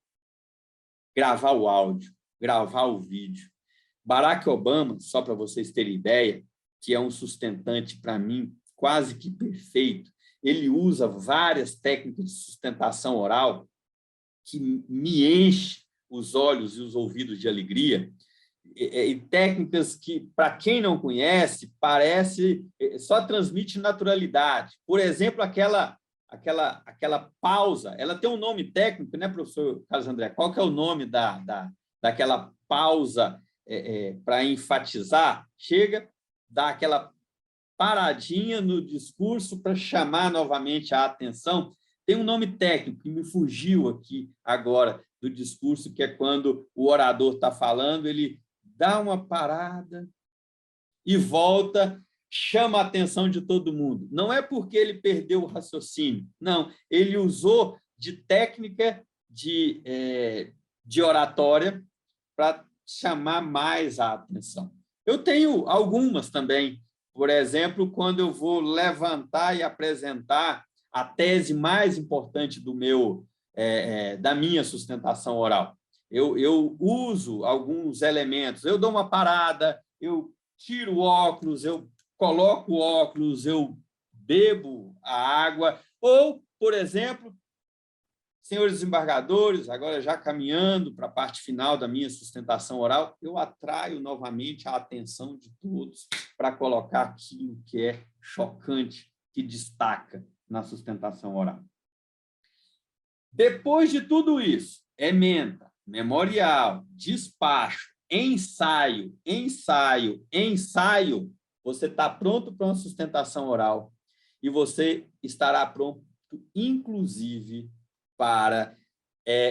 o áudio, gravar o vídeo. Barack Obama, só para vocês terem ideia, que é um sustentante, para mim, quase que perfeito, ele usa várias técnicas de sustentação oral que me enche os olhos e os ouvidos de alegria, e técnicas que, para quem não conhece, só transmite naturalidade. Por exemplo, aquela pausa, ela tem um nome técnico, né, professor Carlos André? Qual que é o nome daquela pausa para enfatizar? Chega, dá aquela paradinha no discurso para chamar novamente a atenção. Tem um nome técnico que me fugiu aqui agora do discurso, que é quando o orador está falando, ele dá uma parada e volta, chama a atenção de todo mundo. Não é porque ele perdeu o raciocínio, não. Ele usou de técnica de oratória para chamar mais a atenção. Eu tenho algumas também. Por exemplo, quando eu vou levantar e apresentar a tese mais importante da minha sustentação oral. Eu uso alguns elementos, eu dou uma parada, eu tiro o óculos, eu coloco o óculos, eu bebo a água, ou, por exemplo, senhores desembargadores, agora já caminhando para a parte final da minha sustentação oral, eu atraio novamente a atenção de todos para colocar aquilo que é chocante, que destaca na sustentação oral. Depois de tudo isso, ementa, memorial, despacho, ensaio, você está pronto para uma sustentação oral e você estará pronto, inclusive, para,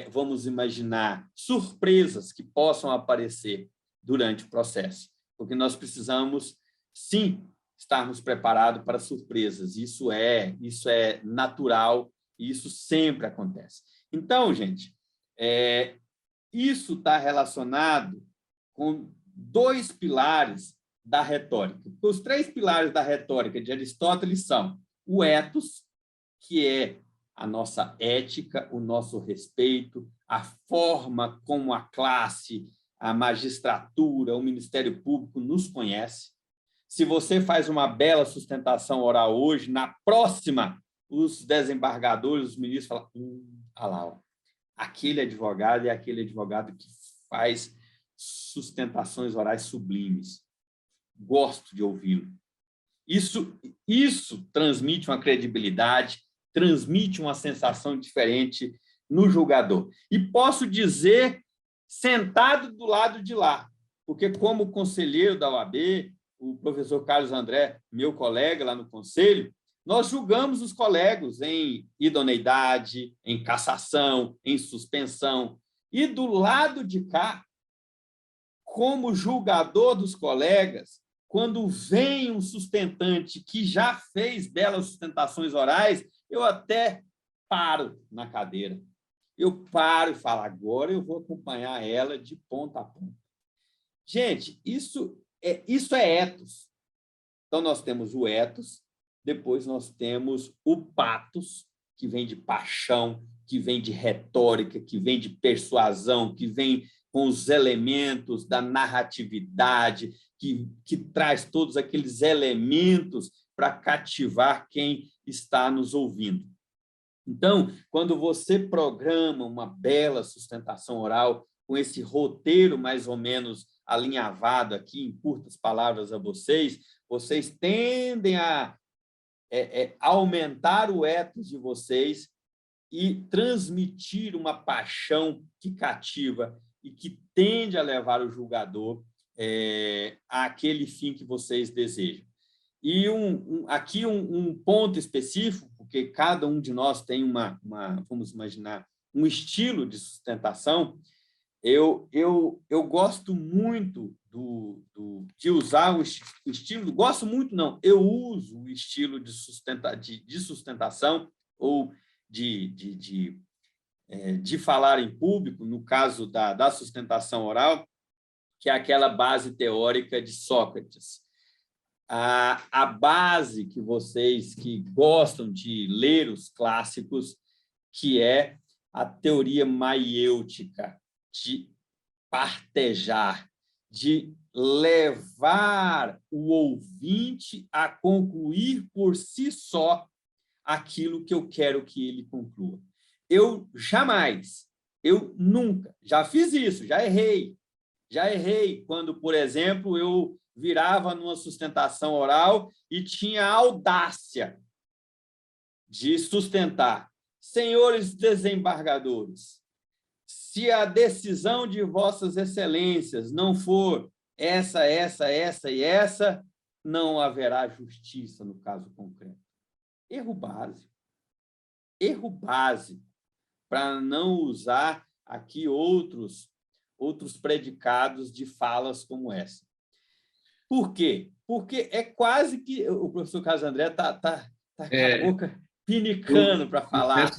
vamos imaginar, surpresas que possam aparecer durante o processo, porque nós precisamos, sim, estarmos preparados para surpresas. Isso é natural e isso sempre acontece. Então, gente, isso está relacionado com 2 pilares da retórica. Os 3 pilares da retórica de Aristóteles são o ethos, que é a nossa ética, o nosso respeito, a forma como a classe, a magistratura, o Ministério Público nos conhece. Se você faz uma bela sustentação oral hoje, na próxima, os desembargadores, os ministros falam, olha lá, ó, aquele advogado é aquele advogado que faz sustentações orais sublimes. Gosto de ouvi-lo. Isso transmite uma credibilidade, transmite uma sensação diferente no julgador. E posso dizer, sentado do lado de lá, porque como conselheiro da OAB, o professor Carlos André, meu colega lá no conselho, nós julgamos os colegas em idoneidade, em cassação, em suspensão. E do lado de cá, como julgador dos colegas, quando vem um sustentante que já fez belas sustentações orais, eu até paro na cadeira. Eu paro e falo, agora eu vou acompanhar ela de ponta a ponta. Gente, isso é ethos. Então, nós temos o ethos, depois nós temos o pathos, que vem de paixão, que vem de retórica, que vem de persuasão, que vem com os elementos da narratividade, que traz todos aqueles elementos para cativar quem está nos ouvindo. Então, quando você programa uma bela sustentação oral, com esse roteiro mais ou menos alinhavado aqui, em curtas palavras a vocês, vocês tendem a aumentar o ethos de vocês e transmitir uma paixão que cativa e que tende a levar o julgador àquele fim que vocês desejam. E aqui um ponto específico, porque cada um de nós tem vamos imaginar, um estilo de sustentação. Eu gosto muito de usar o estilo, gosto muito não, eu uso o estilo de sustentação ou de falar em público, no caso da sustentação oral, que é aquela base teórica de Sócrates. A base que vocês que gostam de ler os clássicos, que é a teoria maiêutica, de partejar, de levar o ouvinte a concluir por si só aquilo que eu quero que ele conclua. Eu nunca, já fiz isso, já errei quando, por exemplo, eu virava numa sustentação oral e tinha a audácia de sustentar: senhores desembargadores, se a decisão de vossas excelências não for essa e essa, não haverá justiça no caso concreto. Erro básico, para não usar aqui outros predicados de falas como essa. Por quê? Porque é quase que o professor Carlos André está com a boca pinicando para falar.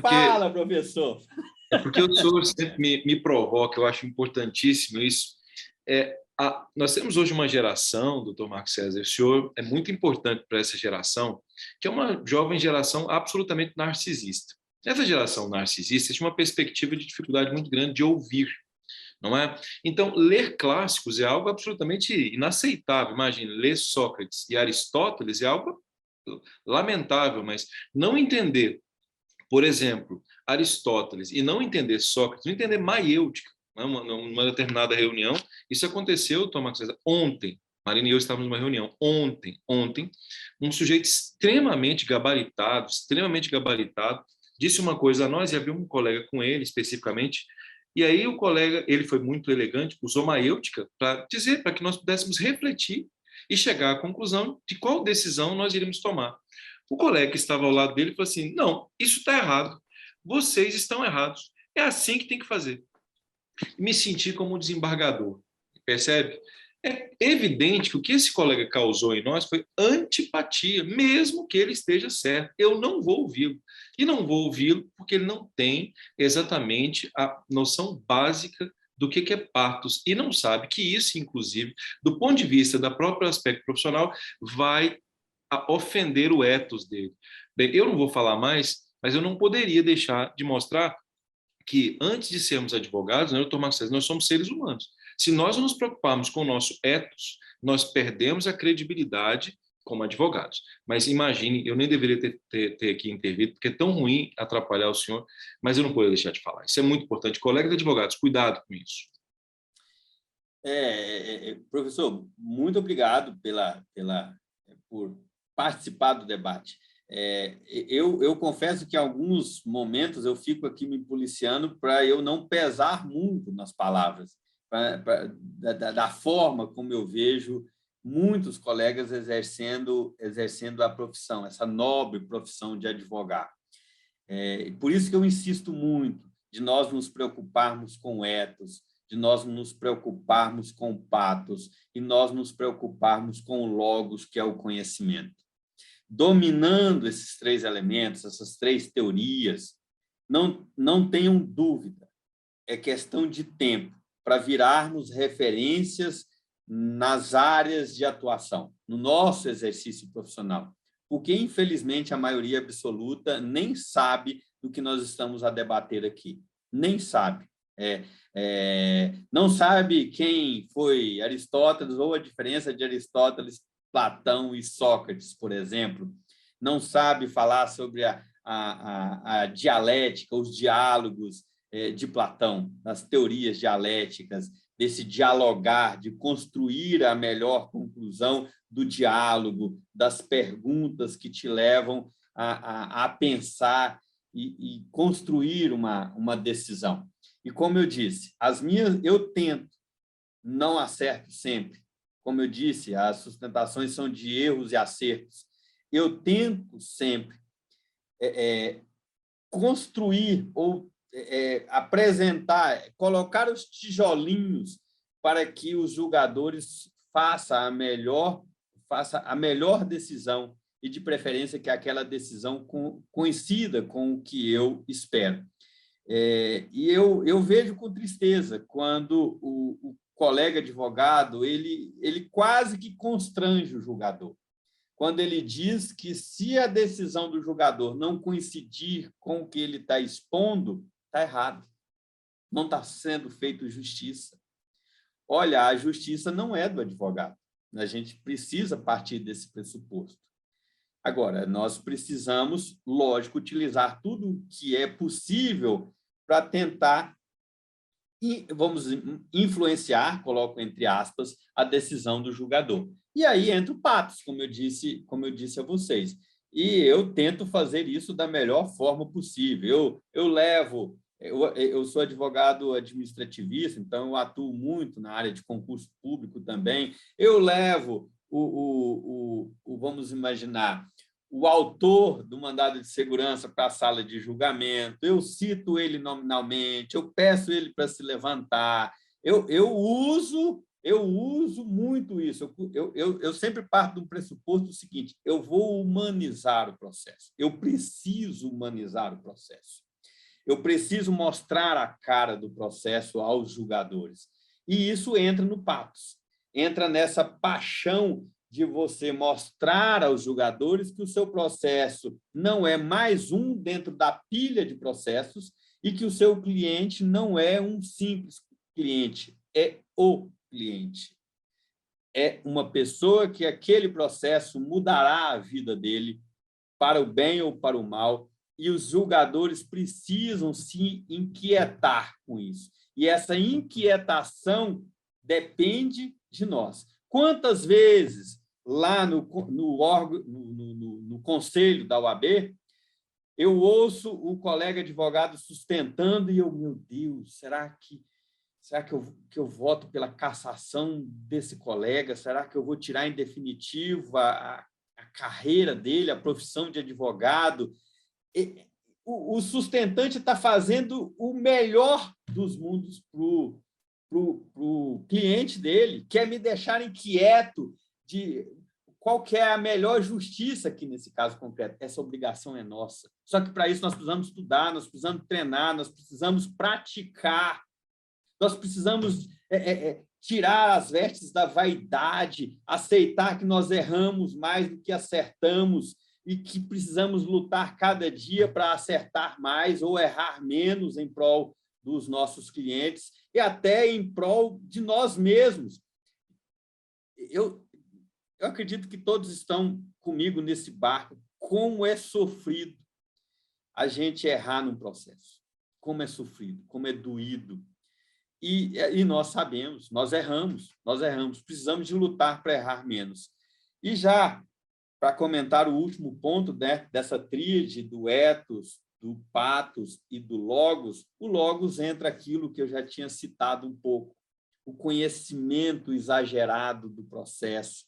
Fala, professor. É porque o senhor sempre me provoca, eu acho importantíssimo isso. Nós temos hoje uma geração, doutor Marco César, o senhor é muito importante para essa geração, que é uma jovem geração absolutamente narcisista. Essa geração narcisista tinha uma perspectiva de dificuldade muito grande de ouvir, não é? Então, ler clássicos é algo absolutamente inaceitável. Imagine, ler Sócrates e Aristóteles é algo lamentável, mas não entender, por exemplo, Aristóteles e não entender Sócrates, não entender maiêutica, numa determinada reunião. Isso aconteceu, Tomás César, ontem. Marina e eu estávamos numa reunião ontem, um sujeito extremamente gabaritado, disse uma coisa a nós, e havia um colega com ele especificamente, e aí o colega, ele foi muito elegante, usou maiêutica para dizer, para que nós pudéssemos refletir e chegar à conclusão de qual decisão nós iríamos tomar. O colega que estava ao lado dele falou assim: não, isso está errado, vocês estão errados, é assim que tem que fazer. Me senti como um desembargador, percebe? É evidente que o que esse colega causou em nós foi antipatia, mesmo que ele esteja certo. Eu não vou ouvi-lo. E não vou ouvi-lo porque ele não tem exatamente a noção básica do que é pathos e não sabe que isso, inclusive, do ponto de vista do próprio aspecto profissional, vai ofender o ethos dele. Bem, eu não vou falar mais, mas eu não poderia deixar de mostrar que, antes de sermos advogados, né, doutor Marco César, nós somos seres humanos. Se nós não nos preocuparmos com o nosso ethos, nós perdemos a credibilidade como advogados. Mas imagine, eu nem deveria ter aqui intervido, porque é tão ruim atrapalhar o senhor, mas eu não poderia deixar de falar. Isso é muito importante. Colegas de advogados, cuidado com isso. Professor, muito obrigado por participar do debate. Eu confesso que em alguns momentos eu fico aqui me policiando para eu não pesar muito nas palavras, da forma como eu vejo muitos colegas exercendo a profissão, essa nobre profissão de advogar. Por isso que eu insisto muito de nós nos preocuparmos com ethos, de nós nos preocuparmos com patos e nós nos preocuparmos com o logos, que é o conhecimento. Dominando esses 3 elementos, essas 3 teorias, não tenham dúvida, é questão de tempo para virarmos referências nas áreas de atuação, no nosso exercício profissional, porque, infelizmente, a maioria absoluta nem sabe do que nós estamos a debater aqui, nem sabe. Não sabe quem foi Aristóteles ou a diferença de Aristóteles, Platão e Sócrates, por exemplo. Não sabe falar sobre a dialética, os diálogos de Platão, as teorias dialéticas, desse dialogar, de construir a melhor conclusão do diálogo, das perguntas que te levam a pensar e construir uma decisão. E, como eu disse, eu tento, não acerto sempre. Como eu disse, as sustentações são de erros e acertos. Eu tento sempre construir ou apresentar, colocar os tijolinhos para que os julgadores façam a melhor decisão e, de preferência, que aquela decisão coincida com o que eu espero. E eu vejo com tristeza quando o colega advogado ele quase que constrange o julgador, quando ele diz que, se a decisão do julgador não coincidir com o que ele está expondo, está errado, não está sendo feita justiça. Olha, a justiça não é do advogado, a gente precisa partir desse pressuposto. Agora, nós precisamos, lógico, utilizar tudo o que é possível para tentar, vamos influenciar, coloco entre aspas, a decisão do julgador. E aí entra o patos, como eu disse a vocês. E eu tento fazer isso da melhor forma possível. Eu sou advogado administrativista, então eu atuo muito na área de concurso público também. Eu levo vamos imaginar, o autor do mandado de segurança para a sala de julgamento, eu cito ele nominalmente, eu peço ele para se levantar, eu uso muito isso. Eu sempre parto do pressuposto seguinte: eu vou humanizar o processo, eu preciso humanizar o processo, eu preciso mostrar a cara do processo aos julgadores. E isso entra no patos, entra nessa paixão de você mostrar aos julgadores que o seu processo não é mais um dentro da pilha de processos e que o seu cliente não é um simples cliente, é o cliente. É uma pessoa que aquele processo mudará a vida dele para o bem ou para o mal, e os julgadores precisam se inquietar com isso. E essa inquietação depende de nós. Quantas vezes, lá no conselho da OAB, eu ouço o colega advogado sustentando e eu, meu Deus, será que eu voto pela cassação desse colega? Será que eu vou tirar em definitivo a carreira dele, a profissão de advogado? O sustentante está fazendo o melhor dos mundos para o cliente dele, quer me deixar inquieto de qual que é a melhor justiça aqui nesse caso concreto. Essa obrigação é nossa. Só que, para isso, nós precisamos estudar, nós precisamos treinar, nós precisamos praticar, nós precisamos tirar as vestes da vaidade, aceitar que nós erramos mais do que acertamos e que precisamos lutar cada dia para acertar mais ou errar menos em prol dos nossos clientes e até em prol de nós mesmos. Eu acredito que todos estão comigo nesse barco. Como é sofrido a gente errar num processo. Como é sofrido, como é doído. E nós sabemos, nós erramos, precisamos de lutar para errar menos. E já para comentar o último ponto, né, dessa tríade do ethos, do pathos e do logos, o logos entra aquilo que eu já tinha citado um pouco, o conhecimento exagerado do processo.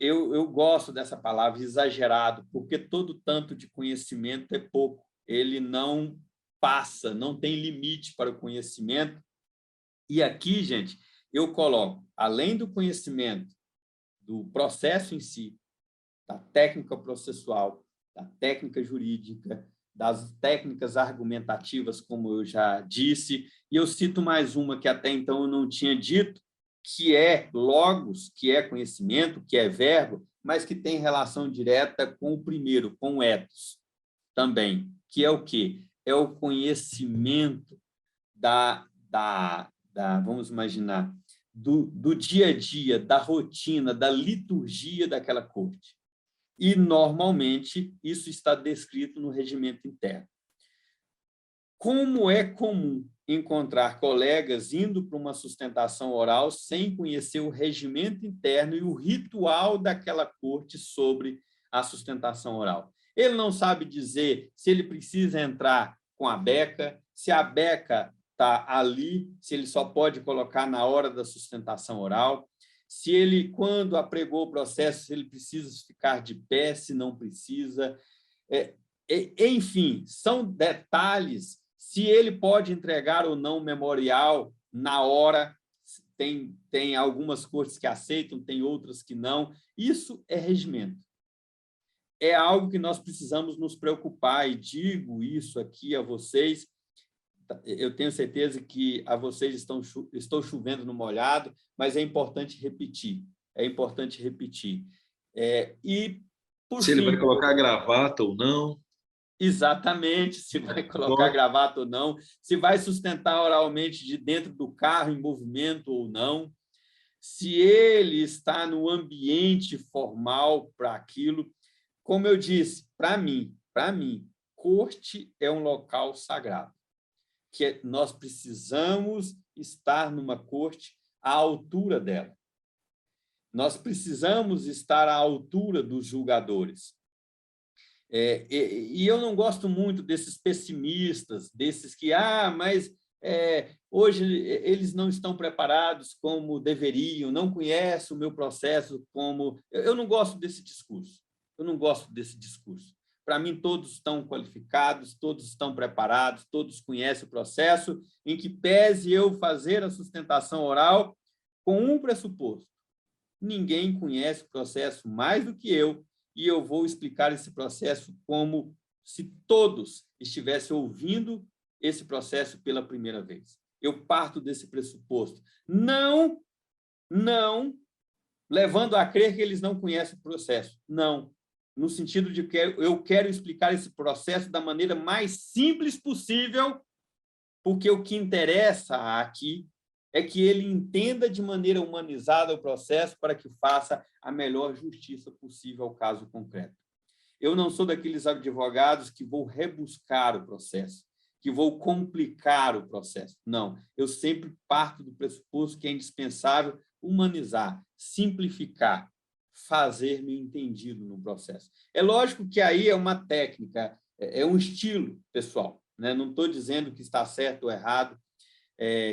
Eu gosto dessa palavra, exagerado, porque todo tanto de conhecimento é pouco. Ele não passa, não tem limite para o conhecimento. E aqui, gente, eu coloco, além do conhecimento do processo em si, da técnica processual, da técnica jurídica, das técnicas argumentativas, como eu já disse, e eu cito mais uma que até então eu não tinha dito, que é logos, que é conhecimento, que é verbo, mas que tem relação direta com o primeiro, com o ethos também, que é o quê? É o conhecimento vamos imaginar, do dia a dia, da rotina, da liturgia daquela corte. E, normalmente, isso está descrito no regimento interno. Como é comum encontrar colegas indo para uma sustentação oral sem conhecer o regimento interno e o ritual daquela corte sobre a sustentação oral. Ele não sabe dizer se ele precisa entrar com a beca, se a beca está ali, se ele só pode colocar na hora da sustentação oral, se ele, quando apregou o processo, se ele precisa ficar de pé, se não precisa. Enfim, são detalhes. Se ele pode entregar ou não o memorial na hora, tem algumas cortes que aceitam, tem outras que não. Isso é regimento. É algo que nós precisamos nos preocupar, e digo isso aqui a vocês. Eu tenho certeza que a vocês estou chovendo no molhado, mas é importante repetir. É importante repetir. E, por fim, ele vai colocar gravata ou não. Exatamente, se vai colocar gravata ou não, se vai sustentar oralmente de dentro do carro em movimento ou não, se ele está no ambiente formal para aquilo. Como eu disse, para mim, corte é um local sagrado, que nós precisamos estar numa corte à altura dela. Nós precisamos estar à altura dos julgadores. E eu não gosto muito desses pessimistas, desses que, mas hoje eles não estão preparados como deveriam, não conhecem o meu processo como... Eu não gosto desse discurso. Eu não gosto desse discurso. Para mim, todos estão qualificados, todos estão preparados, todos conhecem o processo, em que pese eu fazer a sustentação oral com um pressuposto. Ninguém conhece o processo mais do que eu, e eu vou explicar esse processo como se todos estivessem ouvindo esse processo pela primeira vez. Eu parto desse pressuposto. Não levando a crer que eles não conhecem o processo. Não. No sentido de que eu quero explicar esse processo da maneira mais simples possível, porque o que interessa aqui é que ele entenda de maneira humanizada o processo para que faça a melhor justiça possível ao caso concreto. Eu não sou daqueles advogados que vou rebuscar o processo, que vou complicar o processo. Não, eu sempre parto do pressuposto que é indispensável humanizar, simplificar, fazer-me entendido no processo. É lógico que aí é uma técnica, é um estilo pessoal, né? Não estou dizendo que está certo ou errado,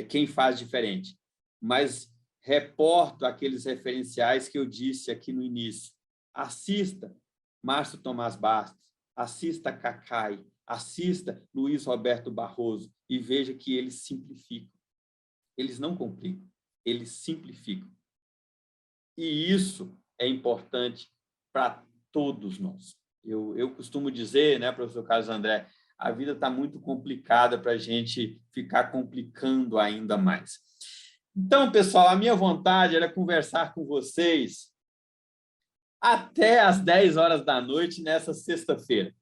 quem faz diferente, mas reporto aqueles referenciais que eu disse aqui no início. Assista Márcio Tomás Bastos, assista Cacai, assista Luiz Roberto Barroso e veja que eles simplificam. Eles não complicam, eles simplificam. E isso é importante para todos nós. Eu costumo dizer, né, professor Carlos André, a vida está muito complicada para a gente ficar complicando ainda mais. Então, pessoal, a minha vontade era conversar com vocês até às 10 horas da noite nessa sexta-feira.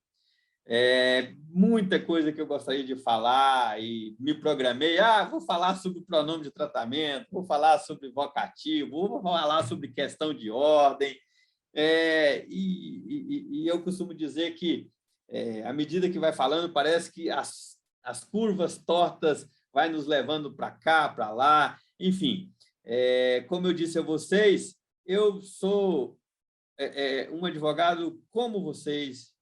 Muita coisa que eu gostaria de falar e me programei. Vou falar sobre pronome de tratamento, vou falar sobre vocativo, vou falar sobre questão de ordem. E eu costumo dizer que, à medida que vai falando, parece que as curvas tortas vai nos levando para cá, para lá. Enfim, como eu disse a vocês, eu sou um advogado como vocês,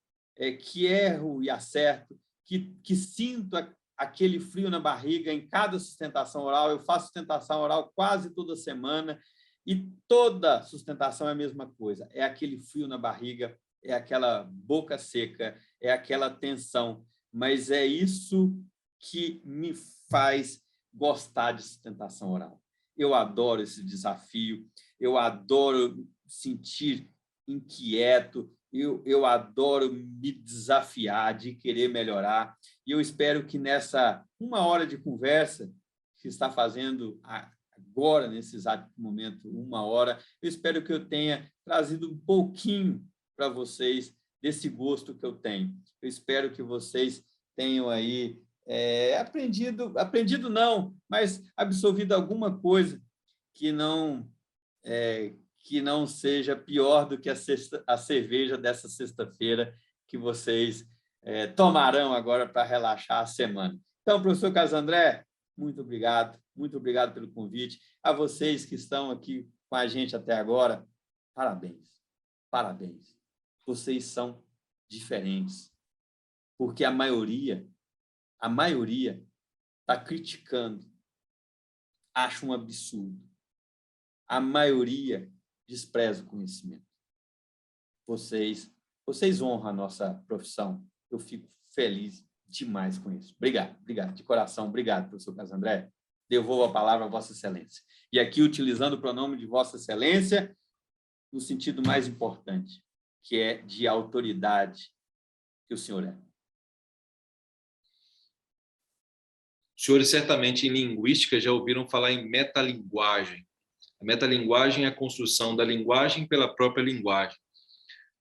que erro e acerto, que sinto aquele frio na barriga em cada sustentação oral. Eu faço sustentação oral quase toda semana e toda sustentação é a mesma coisa. É aquele frio na barriga, é aquela boca seca, é aquela tensão. Mas é isso que me faz gostar de sustentação oral. Eu adoro esse desafio, eu adoro sentir inquieto, eu adoro me desafiar, de querer melhorar. E eu espero que nessa 1 hora de conversa, que está fazendo agora, nesse exato momento, 1 hora, eu espero que eu tenha trazido um pouquinho para vocês desse gosto que eu tenho. Eu espero que vocês tenham aí aprendido não, mas absorvido alguma coisa que não seja pior do que a cerveja dessa sexta-feira que vocês tomarão agora para relaxar a semana. Então, professor Carlos André, muito obrigado pelo convite. A vocês que estão aqui com a gente até agora, parabéns. Vocês são diferentes, porque a maioria está criticando, acha um absurdo. A maioria despreza o conhecimento. Vocês honram a nossa profissão. Eu fico feliz demais com isso. Obrigado, de coração. Obrigado, professor Carlos André. Devolvo a palavra a Vossa Excelência. E aqui, utilizando o pronome de Vossa Excelência, no sentido mais importante, que é de autoridade que o senhor é. Os senhores, certamente, em linguística, já ouviram falar em metalinguagem. A metalinguagem é a construção da linguagem pela própria linguagem.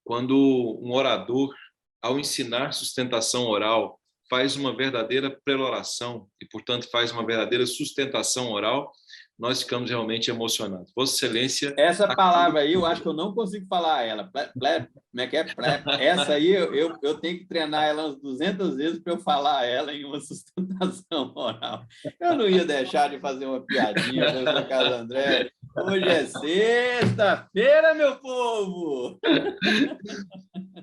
Quando um orador, ao ensinar sustentação oral, faz uma verdadeira peroração e, portanto, faz uma verdadeira sustentação oral, nós ficamos realmente emocionados. Vossa Excelência... Essa palavra aí, eu acho que eu não consigo falar ela. Como é que é? Essa aí, eu tenho que treinar ela umas 200 vezes para eu falar ela em uma sustentação oral. Eu não ia deixar de fazer uma piadinha, professor Carlos André. Hoje é sexta-feira, meu povo!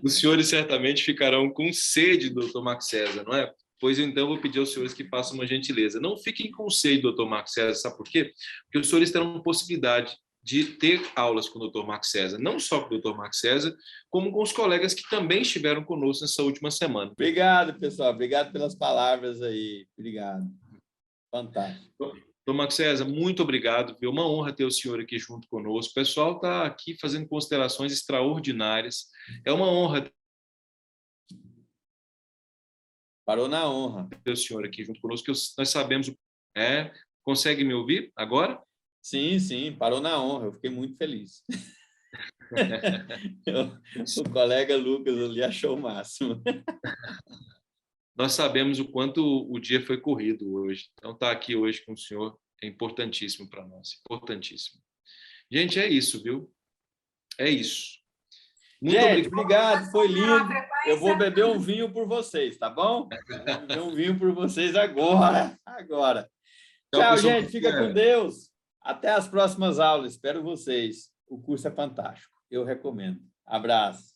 Os senhores certamente ficarão com sede, doutor Marco César, não é? Pois então vou pedir aos senhores que façam uma gentileza. Não fiquem com sede, doutor Marco César, sabe por quê? Porque os senhores terão possibilidade de ter aulas com o doutor Marco César, não só com o doutor Marco César, como com os colegas que também estiveram conosco nessa última semana. Obrigado, pessoal. Obrigado pelas palavras aí. Obrigado. Fantástico. Doutor Marco César, muito obrigado. É uma honra ter o senhor aqui junto conosco. O pessoal está aqui fazendo considerações extraordinárias. É uma honra Parou na honra. ter o senhor aqui junto conosco, que nós sabemos... Consegue me ouvir agora? Sim, parou na honra. Eu fiquei muito feliz. O colega Lucas ali achou o máximo. Nós sabemos o quanto o dia foi corrido hoje. Então, estar aqui hoje com o senhor é importantíssimo para nós. Importantíssimo. Gente, é isso, viu? É isso. Muito obrigado. Foi lindo. Eu vou beber um vinho por vocês, tá bom? Vou beber um vinho por vocês agora. Tchau, gente. Fica com Deus. Até as próximas aulas. Espero vocês. O curso é fantástico. Eu recomendo. Abraço.